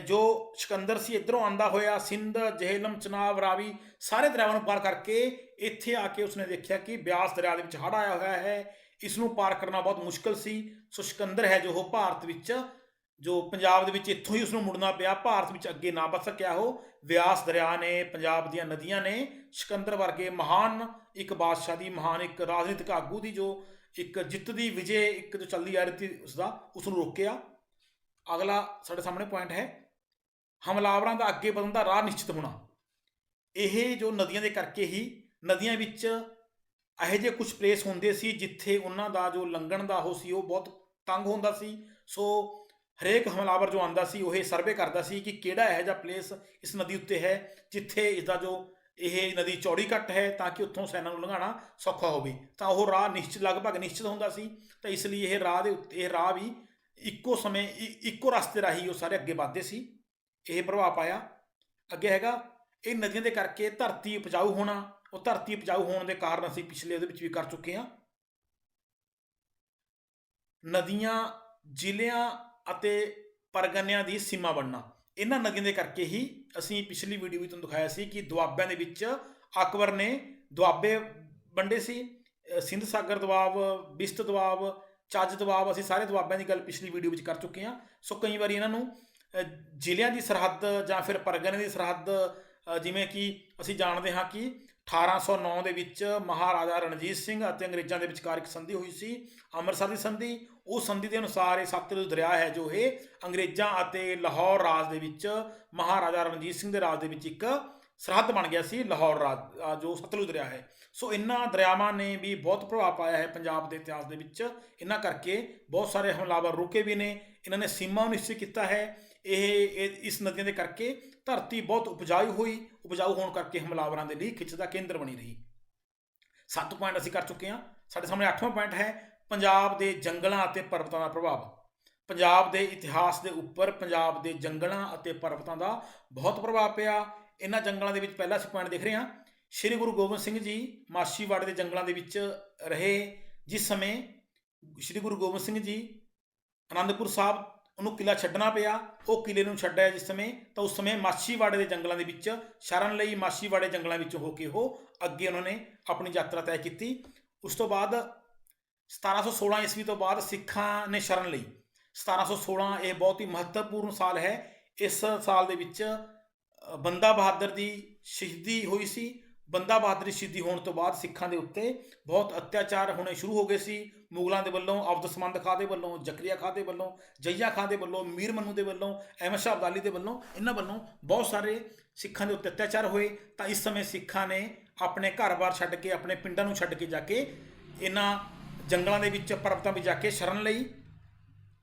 ਜੋ ਸਿਕੰਦਰ ਸੀ ਇੱਧਰੋਂ ਆਉਂਦਾ ਹੋਇਆ ਸਿੰਧ, ਜੇਹਲਮ, ਚਨਾਬ, ਰਾਵੀ ਸਾਰੇ ਦਰਿਆਵਾਂ ਨੂੰ ਪਾਰ ਕਰਕੇ ਇੱਥੇ ਆ ਕੇ ਉਸਨੇ ਦੇਖਿਆ ਕਿ ਬਿਆਸ ਦਰਿਆ ਦੇ ਵਿੱਚ ਹੜ੍ਹ ਆਇਆ ਹੋਇਆ ਹੈ। ਇਸ ਨੂੰ ਪਾਰ ਕਰਨਾ ਬਹੁਤ ਮੁਸ਼ਕਲ ਸੀ। ਸੋ ਸਿਕੰਦਰ ਹੈ ਜੋ ਉਹ ਭਾਰਤ ਵਿੱਚ, ਜੋ ਪੰਜਾਬ ਦੇ ਵਿੱਚ ਇੱਥੋਂ ਹੀ ਉਸਨੂੰ ਮੁੜਨਾ ਪਿਆ, ਭਾਰਤ ਵਿੱਚ ਅੱਗੇ ਨਾ ਵੱਧ ਸਕਿਆ। ਉਹ ਬਿਆਸ ਦਰਿਆ ਨੇ, ਪੰਜਾਬ ਦੀਆਂ ਨਦੀਆਂ ਨੇ ਸਿਕੰਦਰ ਵਰਗੇ ਮਹਾਨ ਇੱਕ ਬਾਦਸ਼ਾਹ ਦੀ, ਮਹਾਨ ਇੱਕ ਰਾਜਨੀਤਿਕ ਆਗੂ ਦੀ, ਜੋ ਇੱਕ ਜਿੱਤ ਦੀ ਵਿਜੇ ਇੱਕ ਜੋ ਚੱਲਦੀ ਆ ਰਹੀ ਸੀ ਉਸ ਨੂੰ ਰੋਕਿਆ। ਅਗਲਾ ਸਾਡੇ ਸਾਹਮਣੇ ਪੁਆਇੰਟ ਹੈ ਹਮਲਾਵਰਾਂ ਦਾ ਅੱਗੇ ਵਧਣ ਦਾ ਰਾਹ ਨਿਸ਼ਚਿਤ ਹੋਣਾ। ਇਹ ਜੋ ਨਦੀਆਂ ਦੇ ਕਰਕੇ ਹੀ, ਨਦੀਆਂ ਵਿੱਚ ਇਹੋ ਜਿਹੇ ਕੁਝ ਪਲੇਸ ਹੁੰਦੇ ਸੀ ਜਿੱਥੇ ਉਹਨਾਂ ਦਾ ਜੋ ਲੰਘਣ ਦਾ ਉਹ ਸੀ ਉਹ ਬਹੁਤ ਤੰਗ ਹੁੰਦਾ ਸੀ। ਸੋ ਹਰੇਕ ਹਮਲਾਵਰ ਜੋ ਆਉਂਦਾ ਸੀ ਉਹ ਇਹ ਸਰਵੇ ਕਰਦਾ ਸੀ ਕਿ ਕਿਹੜਾ ਇਹੋ ਜਿਹਾ ਪਲੇਸ ਇਸ ਨਦੀ ਉੱਤੇ ਹੈ ਜਿੱਥੇ ਇਸਦਾ ਜੋ ਇਹ ਨਦੀ ਚੌੜੀ ਘੱਟ ਹੈ, ਤਾਂ ਕਿ ਉੱਥੋਂ ਸੈਨਾ ਨੂੰ ਲੰਘਾਉਣਾ ਸੌਖਾ ਹੋਵੇ। ਤਾਂ ਉਹ ਰਾਹ ਨਿਸ਼ਚਿਤ, ਲਗਭਗ ਨਿਸ਼ਚਿਤ ਹੁੰਦਾ ਸੀ। ਤਾਂ ਇਸ ਲਈ ਇਹ ਰਾਹ ਦੇ ਉੱਤੇ, ਇਹ ਰਾਹ ਵੀ ਇੱਕੋ ਸਮੇਂ ਇੱਕੋ ਰਸਤੇ ਰਾਹੀਂ ਉਹ ਸਾਰੇ ਅੱਗੇ ਵੱਧਦੇ ਸੀ। ਇਹ ਪ੍ਰਭਾਵ ਪਾਇਆ। ਅੱਗੇ ਹੈਗਾ ਇਹ ਨਦੀਆਂ ਦੇ ਕਰਕੇ ਧਰਤੀ ਉਪਜਾਊ ਹੋਣਾ। ਉਹ ਧਰਤੀ ਉਪਜਾਊ ਹੋਣ ਦੇ ਕਾਰਨ ਅਸੀਂ ਪਿਛਲੇ ਉਹਦੇ ਵਿੱਚ ਵੀ ਕਰ ਚੁੱਕੇ ਹਾਂ। ਨਦੀਆਂ, ਜ਼ਿਲ੍ਹਿਆਂ ਅਤੇ ਪਰਗਨਿਆਂ ਦੀ ਸੀਮਾ ਬਣਨਾ, ਇਹਨਾਂ ਨਦੀਆਂ ਦੇ ਕਰਕੇ ਹੀ ਅਸੀਂ ਪਿਛਲੀ ਵੀਡੀਓ ਵਿੱਚ ਤੁਹਾਨੂੰ ਦਿਖਾਇਆ ਸੀ ਕਿ ਦੁਆਬਿਆਂ ਦੇ ਵਿੱਚ ਅਕਬਰ ਨੇ ਦੁਆਬੇ ਵੰਡੇ ਸੀ। ਸਿੰਧ ਸਾਗਰ ਦੁਆਬ, ਬਿਸਤ ਦੁਆਬ, ਚੱਜ ਦੁਆਬ, ਅਸੀਂ ਸਾਰੇ ਦੁਆਬਿਆਂ ਦੀ ਗੱਲ ਪਿਛਲੀ ਵੀਡੀਓ ਵਿੱਚ ਕਰ ਚੁੱਕੇ ਹਾਂ। ਸੋ ਕਈ ਵਾਰੀ ਇਹਨਾਂ ਨੂੰ ਜ਼ਿਲ੍ਹਿਆਂ ਦੀ ਸਰਹੱਦ ਜਾਂ ਫਿਰ ਪਰਗਨੇ ਦੀ ਸਰਹੱਦ, ਜਿਵੇਂ ਕਿ ਅਸੀਂ ਜਾਣਦੇ ਹਾਂ ਕਿ 1809 ਦੇ ਵਿੱਚ ਮਹਾਰਾਜਾ ਰਣਜੀਤ ਸਿੰਘ ਅਤੇ ਅੰਗਰੇਜ਼ਾਂ ਦੇ ਵਿਚਕਾਰ ਇੱਕ ਸੰਧੀ ਹੋਈ ਸੀ, ਅੰਮ੍ਰਿਤਸਰ ਦੀ ਸੰਧੀ। ਉਸ ਸੰਧੀ ਦੇ ਅਨੁਸਾਰ ਇਹ ਸਤਲੁਜ ਦਰਿਆ ਹੈ ਜੋ ਇਹ ਅੰਗਰੇਜ਼ਾਂ ਅਤੇ ਲਾਹੌਰ ਰਾਜ ਦੇ ਵਿੱਚ, ਮਹਾਰਾਜਾ ਰਣਜੀਤ ਸਿੰਘ ਦੇ ਰਾਜ ਦੇ ਵਿੱਚ ਇੱਕ ਸਰਹੱਦ ਬਣ ਗਿਆ ਸੀ, ਲਾਹੌਰ ਰਾਜ ਜੋ ਸਤਲੁਜ ਦਰਿਆ ਹੈ। ਸੋ ਇਹਨਾਂ ਦਰਿਆਵਾਂ ਨੇ ਵੀ ਬਹੁਤ ਪ੍ਰਭਾਵ ਪਾਇਆ ਹੈ ਪੰਜਾਬ ਦੇ ਇਤਿਹਾਸ ਦੇ ਵਿੱਚ। ਇਹਨਾਂ ਕਰਕੇ ਬਹੁਤ ਸਾਰੇ ਹਮਲਾਵਰ ਰੁਕੇ ਵੀ ਨੇ। ਇਹਨਾਂ ਨੇ ਸੀਮਾ ਨੂੰ ਨਿਸ਼ਚਿਤ ਕੀਤਾ ਹੈ। ਇਹ ਇਸ ਨਦੀਆਂ ਦੇ ਕਰਕੇ ਧਰਤੀ ਬਹੁਤ ਉਪਜਾਊ ਹੋਈ। ਉਪਜਾਊ ਹੋਣ ਕਰਕੇ ਹਮਲਾਵਰਾਂ ਦੇ ਲਈ ਖਿੱਚ ਦਾ ਕੇਂਦਰ ਬਣੀ ਰਹੀ। 7 ਪੁਆਇੰਟ ਅਸੀਂ ਕਰ ਚੁੱਕੇ ਹਾਂ। ਸਾਡੇ ਸਾਹਮਣੇ 8ਵਾਂ ਪੁਆਇੰਟ ਹੈ ਪੰਜਾਬ ਦੇ ਜੰਗਲਾਂ ਅਤੇ ਪਰਬਤਾਂ ਦਾ ਪ੍ਰਭਾਵ। ਪੰਜਾਬ ਦੇ ਇਤਿਹਾਸ ਦੇ ਉੱਪਰ ਪੰਜਾਬ ਦੇ ਜੰਗਲਾਂ ਅਤੇ ਪਰਬਤਾਂ ਦਾ ਬਹੁਤ ਪ੍ਰਭਾਵ ਪਿਆ। ਇਹਨਾਂ ਜੰਗਲਾਂ ਦੇ ਵਿੱਚ ਪਹਿਲਾ ਅਸੀਂ ਪੁਆਇੰਟ ਦੇਖ ਰਹੇ ਹਾਂ, ਸ਼੍ਰੀ ਗੁਰੂ ਗੋਬਿੰਦ ਸਿੰਘ ਜੀ ਮਾਛੀਵਾੜੇ ਦੇ ਜੰਗਲਾਂ ਦੇ ਵਿੱਚ ਰਹੇ। ਜਿਸ ਸਮੇਂ ਸ਼੍ਰੀ ਗੁਰੂ ਗੋਬਿੰਦ ਸਿੰਘ ਜੀ ਅਨੰਦਪੁਰ ਸਾਹਿਬ, ਉਹਨੂੰ ਕਿਲ੍ਹਾ ਛੱਡਣਾ ਪਿਆ, ਉਹ ਕਿਲ੍ਹੇ ਨੂੰ ਛੱਡਿਆ ਜਿਸ ਸਮੇਂ, ਤਾਂ ਉਸ ਸਮੇਂ ਮਾਛੀਵਾੜੇ ਦੇ ਜੰਗਲਾਂ ਦੇ ਵਿੱਚ ਸ਼ਰਨ ਲਈ, ਮਾਛੀਵਾੜੇ ਜੰਗਲਾਂ ਵਿੱਚ ਹੋ ਕੇ ਉਹ ਅੱਗੇ ਉਹਨਾਂ ਨੇ ਆਪਣੀ ਯਾਤਰਾ ਤੈਅ ਕੀਤੀ। ਉਸ ਤੋਂ ਬਾਅਦ 1716 ਈਸਵੀ ਤੋਂ ਬਾਅਦ ਸਿੱਖਾਂ ਨੇ ਸ਼ਰਨ ਲਈ। 1716 ਇਹ ਬਹੁਤ ਹੀ ਮਹੱਤਵਪੂਰਨ ਸਾਲ ਹੈ। ਇਸ ਸਾਲ ਦੇ ਵਿੱਚ ਬੰਦਾ ਬਹਾਦਰ ਦੀ ਸ਼ਹੀਦੀ ਹੋਈ ਸੀ। ਬੰਦਾ ਬਹਾਦਰ ਦੀ ਸ਼ਹੀਦੀ ਹੋਣ ਤੋਂ ਬਾਅਦ ਸਿੱਖਾਂ ਦੇ ਉੱਤੇ ਬਹੁਤ ਅਤਿਆਚਾਰ ਹੋਣੇ ਸ਼ੁਰੂ ਹੋ ਗਏ ਸੀ। ਮੁਗਲਾਂ ਦੇ ਵੱਲੋਂ, ਅਬਦਸਮੰਦ ਖਾਂ ਦੇ ਵੱਲੋਂ, ਜ਼ਕਰੀਆ ਖਾਂ ਦੇ ਵੱਲੋਂ, ਜਈਆ ਖਾਂ ਦੇ ਵੱਲੋਂ, ਮੀਰ ਮੰਨੂ ਦੇ ਵੱਲੋਂ, ਅਹਿਮਦ ਸ਼ਾਹ ਅਬਦਾਲੀ ਦੇ ਵੱਲੋਂ, ਇਹਨਾਂ ਵੱਲੋਂ ਬਹੁਤ ਸਾਰੇ ਸਿੱਖਾਂ ਦੇ ਉੱਤੇ ਅਤਿਆਚਾਰ ਹੋਏ। ਤਾਂ ਇਸ ਸਮੇਂ ਸਿੱਖਾਂ ਨੇ ਆਪਣੇ ਘਰ-ਬਾਰ ਛੱਡ ਕੇ, ਆਪਣੇ ਪਿੰਡਾਂ ਨੂੰ ਛੱਡ ਕੇ ਜਾ ਕੇ ਇਹਨਾਂ ਜੰਗਲਾਂ ਦੇ ਵਿੱਚ, ਪਰਬਤਾਂ ਵਿੱਚ ਜਾ ਕੇ ਸ਼ਰਨ ਲਈ।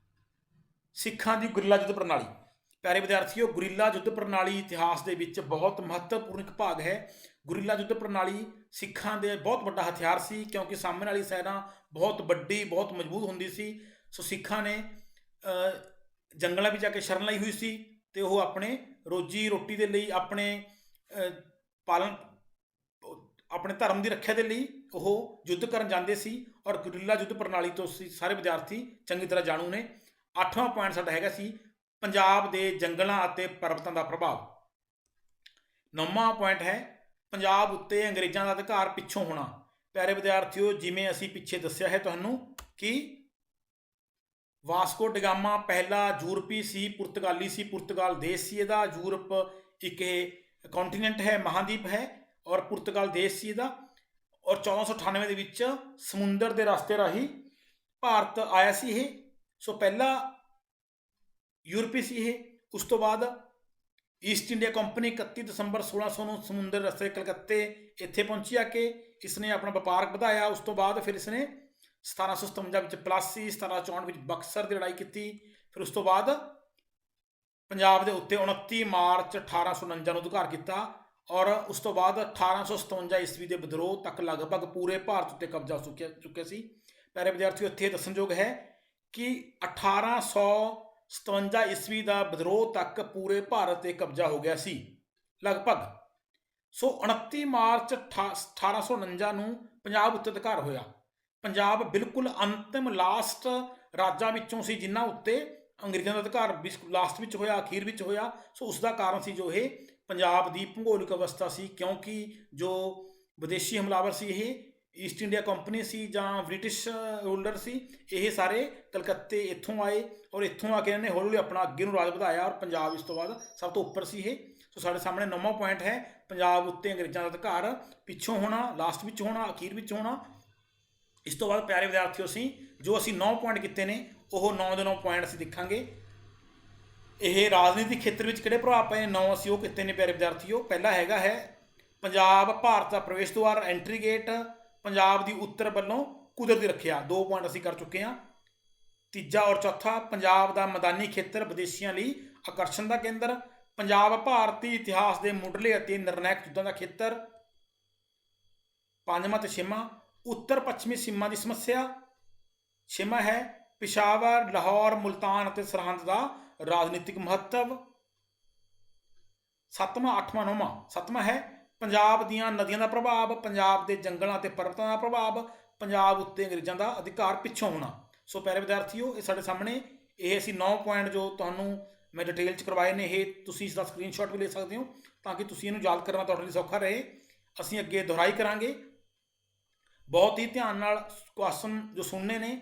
ਸਿੱਖਾਂ ਦੀ ਗੁਰਿੱਲਾ ਯੁੱਧ ਪ੍ਰਣਾਲੀ, ਪਿਆਰੇ ਵਿਦਿਆਰਥੀਓ, ਗੁਰਿੱਲਾ ਯੁੱਧ ਪ੍ਰਣਾਲੀ ਇਤਿਹਾਸ ਦੇ ਵਿੱਚ ਬਹੁਤ ਮਹੱਤਵਪੂਰਨ ਇੱਕ ਭਾਗ ਹੈ। ਗੁਰਿੱਲਾ ਯੁੱਧ ਪ੍ਰਣਾਲੀ ਸਿੱਖਾਂ ਦੇ ਬਹੁਤ ਵੱਡਾ ਹਥਿਆਰ ਸੀ, ਕਿਉਂਕਿ ਸਾਹਮਣੇ ਵਾਲੀ ਸੈਨਾ ਬਹੁਤ ਵੱਡੀ, ਬਹੁਤ ਮਜ਼ਬੂਤ ਹੁੰਦੀ ਸੀ। ਸੋ ਸਿੱਖਾਂ ਨੇ ਜੰਗਲਾਂ ਵਿੱਚ ਜਾ ਕੇ ਸ਼ਰਨ ਲਈ ਹੋਈ ਸੀ ਅਤੇ ਉਹ ਆਪਣੇ ਰੋਜੀ ਰੋਟੀ ਦੇ ਲਈ, ਆਪਣੇ ਧਰਮ ਦੀ ਰੱਖਿਆ ਦੇ ਲਈ ਉਹ ਯੁੱਧ ਕਰਨ ਜਾਂਦੇ ਸੀ। ਔਰ ਗੁਰਿੱਲਾ ਯੁੱਧ ਪ੍ਰਣਾਲੀ ਤੋਂ ਸਾਰੇ ਵਿਦਿਆਰਥੀ ਚੰਗੀ ਤਰ੍ਹਾਂ ਜਾਣੂ ਨੇ। 8ਵਾਂ ਪੁਆਇੰਟ ਸਾਡਾ ਹੈਗਾ ਸੀ ਪੰਜਾਬ ਦੇ ਜੰਗਲਾਂ ਅਤੇ ਪਰਬਤਾਂ ਦਾ ਪ੍ਰਭਾਵ। 9ਵਾਂ ਪੁਆਇੰਟ ਹੈ ਪੰਜਾਬ ਉੱਤੇ ਅੰਗਰੇਜ਼ਾਂ ਦਾ ਅਧਿਕਾਰ ਪਿੱਛੋਂ ਹੋਣਾ। ਪਿਆਰੇ ਵਿਦਿਆਰਥੀਓ, ਜਿਵੇਂ ਅਸੀਂ ਪਿੱਛੇ ਦੱਸਿਆ ਹੈ ਤੁਹਾਨੂੰ ਕਿ ਵਾਸਕੋ ਡਗਾਮਾ ਪਹਿਲਾ ਯੂਰਪੀ ਸੀ, ਪੁਰਤਗਾਲੀ ਸੀ। ਪੁਰਤਗਾਲ ਦੇਸ਼ ਸੀ ਇਹਦਾ। ਯੂਰਪ ਇੱਕ ਇਹ ਕੰਟੀਨੈਂਟ ਹੈ, ਮਹਾਂਦੀਪ ਹੈ, ਔਰ ਪੁਰਤਗਾਲ ਦੇਸ਼ ਸੀ ਇਹਦਾ। ਔਰ 1498 ਦੇ ਵਿੱਚ ਸਮੁੰਦਰ ਦੇ ਰਸਤੇ ਰਾਹੀਂ ਭਾਰਤ ਆਇਆ ਸੀ ਇਹ। ਸੋ ਪਹਿਲਾ ਯੂਰਪੀ ਸੀ ਇਹ। ਉਸ ਤੋਂ ਬਾਅਦ ਈਸਟ ਇੰਡੀਆ ਕੰਪਨੀ 31 ਦਸੰਬਰ 1600 ਨੂੰ ਸਮੁੰਦਰ ਰਸਤੇ ਕਲਕੱਤੇ ਇੱਥੇ ਪਹੁੰਚੀ ਆ ਕੇ ਇਸਨੇ ਆਪਣਾ ਵਪਾਰ ਵਧਾਇਆ। ਉਸ ਤੋਂ ਬਾਅਦ ਫਿਰ ਇਸਨੇ 1757 ਵਿੱਚ ਪਲਾਸੀ, 1764 ਵਿੱਚ ਬਕਸਰ ਦੀ ਲੜਾਈ ਕੀਤੀ। ਫਿਰ ਉਸ ਤੋਂ ਬਾਅਦ ਪੰਜਾਬ ਦੇ ਉੱਤੇ 29 ਮਾਰਚ 1849 ਨੂੰ ਅਧਿਕਾਰ ਕੀਤਾ। ਔਰ ਉਸ ਤੋਂ ਬਾਅਦ 1857 ਈਸਵੀ ਦੇ ਵਿਦਰੋਹ ਤੱਕ ਲਗਭਗ ਪੂਰੇ ਭਾਰਤ ਉੱਤੇ ਕਬਜ਼ਾ ਚੁੱਕਿਆ ਸੀ। ਪਿਆਰੇ ਵਿਦਿਆਰਥੀਓ, ਇੱਥੇ ਦੱਸਣਯੋਗ ਹੈ ਕਿ 1857 ਈਸਵੀ ਦਾ ਵਿਦਰੋਹ ਤੱਕ ਪੂਰੇ ਭਾਰਤ 'ਤੇ ਕਬਜ਼ਾ ਹੋ ਗਿਆ ਸੀ ਲਗਭਗ। ਸੋ 29 ਮਾਰਚ 1849 ਨੂੰ ਪੰਜਾਬ ਉੱਤੇ ਅਧਿਕਾਰ ਹੋਇਆ। ਪੰਜਾਬ ਬਿਲਕੁਲ ਅੰਤਿਮ ਲਾਸਟ ਰਾਜਾਂ ਵਿੱਚੋਂ ਸੀ ਜਿਨ੍ਹਾਂ ਉੱਤੇ ਅੰਗਰੇਜ਼ਾਂ ਦਾ ਅਧਿਕਾਰ ਲਾਸਟ ਵਿੱਚ ਹੋਇਆ, ਅਖੀਰ ਵਿੱਚ ਹੋਇਆ। ਸੋ ਉਸ ਦਾ ਕਾਰਨ ਸੀ ਜੋ ਇਹ ਪੰਜਾਬ ਦੀ ਭੂਗੋਲਿਕ ਅਵਸਥਾ ਸੀ, ਕਿਉਂਕਿ ਜੋ ਵਿਦੇਸ਼ੀ ਹਮਲਾਵਰ ਸੀ, ਇਹ ਈਸਟ ਇੰਡੀਆ ਕੰਪਨੀ ਸੀ ਜਾਂ ਬ੍ਰਿਟਿਸ਼ ਰੂਲਰ ਸੀ, ਇਹ ਸਾਰੇ ਕਲਕੱਤੇ ਇੱਥੋਂ ਆਏ ਔਰ ਇੱਥੋਂ ਆ ਕੇ ਇਹਨਾਂ ਨੇ ਹੌਲੀ ਹੌਲੀ ਆਪਣਾ ਅੱਗੇ ਨੂੰ ਰਾਜ ਵਧਾਇਆ। ਔਰ ਪੰਜਾਬ ਇਸ ਤੋਂ ਬਾਅਦ ਸਭ ਤੋਂ ਉੱਪਰ ਸੀ ਇਹ। ਸੋ ਸਾਡੇ ਸਾਹਮਣੇ 9ਵਾਂ ਪੁਆਇੰਟ ਹੈ ਪੰਜਾਬ ਉੱਤੇ ਅੰਗਰੇਜ਼ਾਂ ਦਾ ਅਧਿਕਾਰ ਪਿੱਛੋਂ ਹੋਣਾ, ਲਾਸਟ ਵਿੱਚ ਹੋਣਾ, ਅਖੀਰ ਵਿੱਚ ਹੋਣਾ। ਇਸ ਤੋਂ ਬਾਅਦ ਪਿਆਰੇ ਵਿਦਿਆਰਥੀਓ, ਜੋ ਅਸੀਂ 9 ਪੁਆਇੰਟ ਕੀਤੇ ਨੇ ਉਹ 9 ਦੇ 9 ਪੁਆਇੰਟ ਅਸੀਂ ਦੇਖਾਂਗੇ। ਇਹ ਰਾਜਨੀਤਿਕ ਖੇਤਰ ਵਿੱਚ ਕਿਹੜੇ ਪ੍ਰਭਾਵ ਪਏ ਨੇ, 9 ਅਸੀਂ ਉਹ ਕੀਤੇ ਨੇ ਪਿਆਰੇ ਵਿਦਿਆਰਥੀਓ। ਪਹਿਲਾ ਹੈਗਾ ਹੈ ਪੰਜਾਬ ਭਾਰਤ ਦਾ ਪ੍ਰਵੇਸ਼ ਦੁਆਰ, ਐਂਟਰੀ ਗੇਟ। ਪੰਜਾਬ ਦੀ ਉੱਤਰ ਵੱਲੋਂ ਕੁਦਰਤੀ ਰੱਖਿਆ, 2 ਪੁਆਇੰਟ ਅਸੀਂ ਕਰ ਚੁੱਕੇ ਹਾਂ। ਤੀਜਾ ਔਰ ਚੌਥਾ, ਪੰਜਾਬ ਦਾ ਮੈਦਾਨੀ ਖੇਤਰ ਵਿਦੇਸ਼ੀਆਂ ਲਈ ਆਕਰਸ਼ਣ ਦਾ ਕੇਂਦਰ। ਪੰਜਾਬ ਭਾਰਤੀ ਇਤਿਹਾਸ ਦੇ ਮੁੱਢਲੇ ਅਤੇ ਨਿਰਣਾਇਕ ਯੁੱਧਾਂ ਦਾ ਖੇਤਰ। ਪੰਜਵਾਂ ਤੇ ਛੇਵਾਂ, ਉੱਤਰ ਪੱਛਮੀ ਸੀਮਾ ਦੀ ਸਮੱਸਿਆ। ਛੇਵਾਂ ਹੈ ਪਿਸ਼ਾਵਰ, ਲਾਹੌਰ, ਮੁਲਤਾਨ ਅਤੇ ਸਰਹੰਦ ਦਾ ਰਾਜਨੀਤਿਕ ਮਹੱਤਵ। ਸੱਤਵਾਂ, ਅੱਠਵਾਂ, ਨੌਵਾਂ। ਸੱਤਵਾਂ ਹੈ ਪੰਜਾਬ ਦੀਆਂ ਨਦੀਆਂ ਦਾ ਪ੍ਰਭਾਵ, ਪੰਜਾਬ ਦੇ ਜੰਗਲਾਂ ਅਤੇ ਪਰਬਤਾਂ ਦਾ ਪ੍ਰਭਾਵ, ਪੰਜਾਬ ਉੱਤੇ ਅੰਗਰੇਜ਼ਾਂ ਦਾ ਅਧਿਕਾਰ ਪਿੱਛੋਂ ਹੋਣਾ। ਸੋ ਪਿਆਰੇ ਵਿਦਿਆਰਥੀਓ, ਇਹ ਸਾਡੇ ਸਾਹਮਣੇ ਇਹ ਅਸੀਂ 9 ਪੁਆਇੰਟ ਜੋ ਤੁਹਾਨੂੰ ਮੈਂ ਡਿਟੇਲ 'ਚ ਕਰਵਾਏ ਨੇ, ਇਹ ਤੁਸੀਂ ਇਸ ਦਾ ਸਕਰੀਨਸ਼ਾਟ ਵੀ ਲੈ ਸਕਦੇ ਹੋ ਤਾਂ ਕਿ ਤੁਸੀਂ ਇਹਨੂੰ ਯਾਦ ਕਰਨਾ ਤੁਹਾਡੇ ਲਈ ਸੌਖਾ ਰਹੇ। ਅਸੀਂ ਅੱਗੇ ਦੁਹਰਾਈ ਕਰਾਂਗੇ। ਬਹੁਤ ਹੀ ਧਿਆਨ ਨਾਲ ਕੁਐਸਚਨ ਜੋ ਸੁਣਨੇ ਨੇ,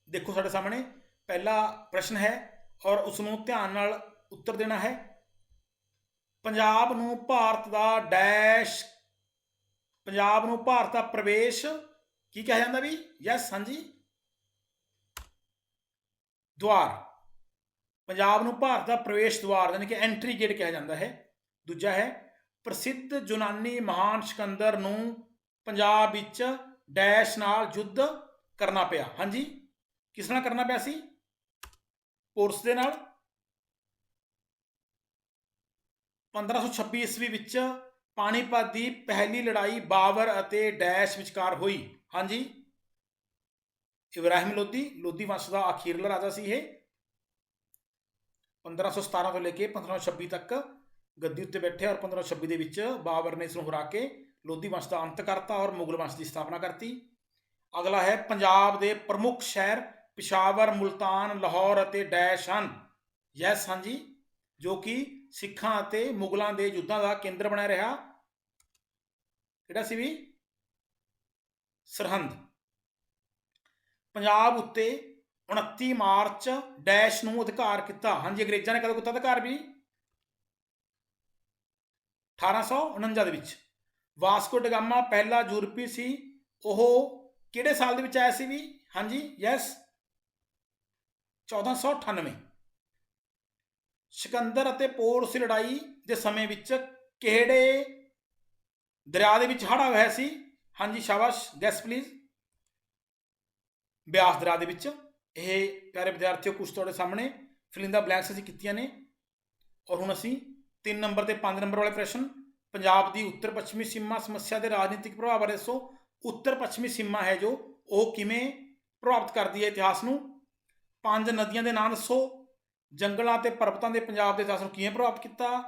ਦੇਖੋ ਸਾਡੇ ਸਾਹਮਣੇ ਪਹਿਲਾ ਪ੍ਰਸ਼ਨ ਹੈ ਔਰ ਉਸ ਨੂੰ ਧਿਆਨ ਨਾਲ ਉੱਤਰ ਦੇਣਾ ਹੈ। ਪੰਜਾਬ ਨੂੰ ਭਾਰਤ ਦਾ ਡੈਸ਼, ਪੰਜਾਬ ਨੂੰ ਭਾਰਤ ਦਾ ਪ੍ਰਵੇਸ਼ ਕੀ ਕਿਹਾ ਜਾਂਦਾ ਵੀ? ਯੈਸ, ਹਾਂਜੀ, ਦੁਆਰ। ਪੰਜਾਬ ਨੂੰ ਭਾਰਤ ਦਾ ਪ੍ਰਵੇਸ਼ ਦੁਆਰ ਯਾਨੀ ਕਿ ਐਂਟਰੀ ਗੇਟ ਕਿਹਾ ਜਾਂਦਾ ਹੈ। ਦੂਜਾ ਹੈ ਪ੍ਰਸਿੱਧ ਯੂਨਾਨੀ ਮਹਾਨ ਸਿਕੰਦਰ ਨੂੰ ਪੰਜਾਬ ਵਿੱਚ ਡੈਸ਼ ਨਾਲ ਯੁੱਧ ਕਰਨਾ ਪਿਆ। ਹਾਂਜੀ, ਕਿਸ ਨਾਲ ਕਰਨਾ ਪਿਆ ਸੀ? ਪੋਰਸ ਦੇ ਨਾਲ। 1526 ਈਸਵੀ ਵਿੱਚ ਪਾਣੀਪਤ ਦੀ ਪਹਿਲੀ ਲੜਾਈ ਬਾਬਰ ਅਤੇ ਡੈਸ਼ ਵਿਚਕਾਰ ਹੋਈ। ਹਾਂਜੀ, ਇਬਰਾਹਿਮ ਲੋਧੀ ਵੰਸ਼ ਦਾ ਅਖੀਰਲਾ ਰਾਜਾ ਸੀ ਇਹ। 1517 ਤੋਂ ਲੈ ਕੇ 1526 ਤੱਕ ਗੱਦੀ ਉੱਤੇ ਬੈਠੇ ਔਰ 1526 ਦੇ ਵਿੱਚ ਬਾਬਰ ਨੇ ਇਸ ਨੂੰ ਹਰਾ ਕੇ ਲੋਧੀ ਵੰਸ਼ ਦਾ ਅੰਤ ਕਰਤਾ ਔਰ ਮੁਗਲ ਵੰਸ਼ ਦੀ ਸਥਾਪਨਾ ਕਰਤੀ। ਅਗਲਾ ਹੈ ਪੰਜਾਬ ਦੇ ਪ੍ਰਮੁੱਖ ਸ਼ਹਿਰ ਪਿਸ਼ਾਵਰ, ਮੁਲਤਾਨ, ਲਾਹੌਰ ਅਤੇ ਡੈਸ਼ ਹਨ। ਯੈਸ, ਹਾਂਜੀ, ਜੋ ਕਿ ਸਿੱਖਾਂ ਅਤੇ ਮੁਗਲਾਂ ਦੇ ਯੁੱਧਾਂ ਦਾ ਕੇਂਦਰ ਬਣਿਆ ਰਿਹਾ। ਕਿਹੜਾ ਸੀ ਵੀ? ਸਰਹੰਦ। ਪੰਜਾਬ ਉੱਤੇ 29 ਮਾਰਚ ਡੈਸ਼ ਨੂੰ ਅਧਿਕਾਰ ਕੀਤਾ। ਹਾਂਜੀ, ਅੰਗਰੇਜ਼ਾਂ ਨੇ ਕਦੋਂ ਕੀਤਾ ਅਧਿਕਾਰ ਵੀ? 1849 ਦੇ ਵਿੱਚ। ਵਾਸਕੋ ਡਗਾਮਾ ਪਹਿਲਾ ਯੂਰਪੀ ਸੀ, ਉਹ ਕਿਹੜੇ ਸਾਲ ਦੇ ਵਿੱਚ ਆਇਆ ਸੀ ਵੀ? ਹਾਂਜੀ, ਯੈਸ, 1498। ਸਿਕੰਦਰ ਅਤੇ ਪੋਰਸ ਲੜਾਈ ਦੇ ਸਮੇਂ ਵਿੱਚ ਕਿਹੜੇ ਦਰਿਆ ਦੇ ਵਿੱਚ ਹੜ੍ਹ ਹੋਇਆ ਸੀ? ਹਾਂਜੀ, ਸ਼ਾਬਾਸ਼, ਗੈਸ ਪਲੀਜ਼। ਬਿਆਸ ਦਰਿਆ ਦੇ ਵਿੱਚ। ਇਹ ਪਿਆਰੇ ਵਿਦਿਆਰਥੀਓ ਕੁਝ ਤੁਹਾਡੇ ਸਾਹਮਣੇ ਫਿਲ ਇਨ ਦਾ ਬਲੈਂਕਸ ਅਸੀਂ ਕੀਤੀਆਂ ਨੇ। ਔਰ ਹੁਣ ਅਸੀਂ 3 ਨੰਬਰ ਤੇ 5 ਨੰਬਰ ਵਾਲੇ ਪ੍ਰਸ਼ਨ, ਪੰਜਾਬ ਦੀ ਉੱਤਰ ਪੱਛਮੀ ਸੀਮਾ ਸਮੱਸਿਆ ਦੇ ਰਾਜਨੀਤਿਕ ਪ੍ਰਭਾਵ ਬਾਰੇ ਦੱਸੋ। ਉੱਤਰ ਪੱਛਮੀ ਸੀਮਾ ਹੈ ਜੋ, ਉਹ ਕਿਵੇਂ ਪ੍ਰਭਾਵਿਤ ਕਰਦੀ ਹੈ ਇਤਿਹਾਸ ਨੂੰ। 5 ਨਦੀਆਂ ਦੇ ਨਾਮ ਦੱਸੋ। ਜੰਗਲਾਂ ਅਤੇ ਪਰਬਤਾਂ ਦੇ ਪੰਜਾਬ ਦੇ ਇਤਿਹਾਸ ਨੂੰ ਕਿਵੇਂ ਪ੍ਰਭਾਵਿਤ ਕੀਤਾ।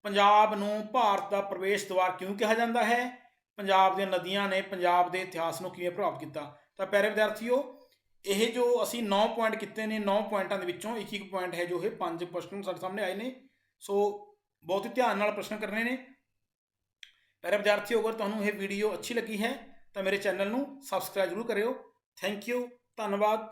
ਪੰਜਾਬ ਨੂੰ ਭਾਰਤ ਦਾ ਪ੍ਰਵੇਸ਼ ਦੁਆਰ ਕਿਉਂ ਕਿਹਾ ਜਾਂਦਾ ਹੈ। ਪੰਜਾਬ ਦੀਆਂ ਨਦੀਆਂ ਨੇ ਪੰਜਾਬ ਦੇ ਇਤਿਹਾਸ ਨੂੰ ਕਿਵੇਂ ਪ੍ਰਭਾਵਿਤ ਕੀਤਾ। ਤਾਂ ਪਿਆਰੇ ਵਿਦਿਆਰਥੀਓ, ਇਹ ਜੋ ਅਸੀਂ 9 ਪੁਆਇੰਟ ਕੀਤੇ ਨੇ, 9 ਪੁਆਇੰਟਾਂ ਦੇ ਵਿੱਚੋਂ ਇੱਕ ਇੱਕ ਪੁਆਇੰਟ ਹੈ ਜੋ ਇਹ 5 ਪ੍ਰਸ਼ਨ ਸਾਡੇ ਸਾਹਮਣੇ ਆਏ ਨੇ। ਸੋ ਬਹੁਤ ਹੀ ਧਿਆਨ ਨਾਲ ਪ੍ਰਸ਼ਨ ਕਰਨੇ ਨੇ। ਪਿਆਰੇ ਵਿਦਿਆਰਥੀਓ, ਅਗਰ ਤੁਹਾਨੂੰ ਇਹ ਵੀਡੀਓ ਅੱਛੀ ਲੱਗੀ ਹੈ ਤਾਂ ਮੇਰੇ ਚੈਨਲ ਨੂੰ ਸਬਸਕ੍ਰਾਈਬ ਜ਼ਰੂਰ ਕਰਿਓ। ਥੈਂਕ ਯੂ, ਧੰਨਵਾਦ।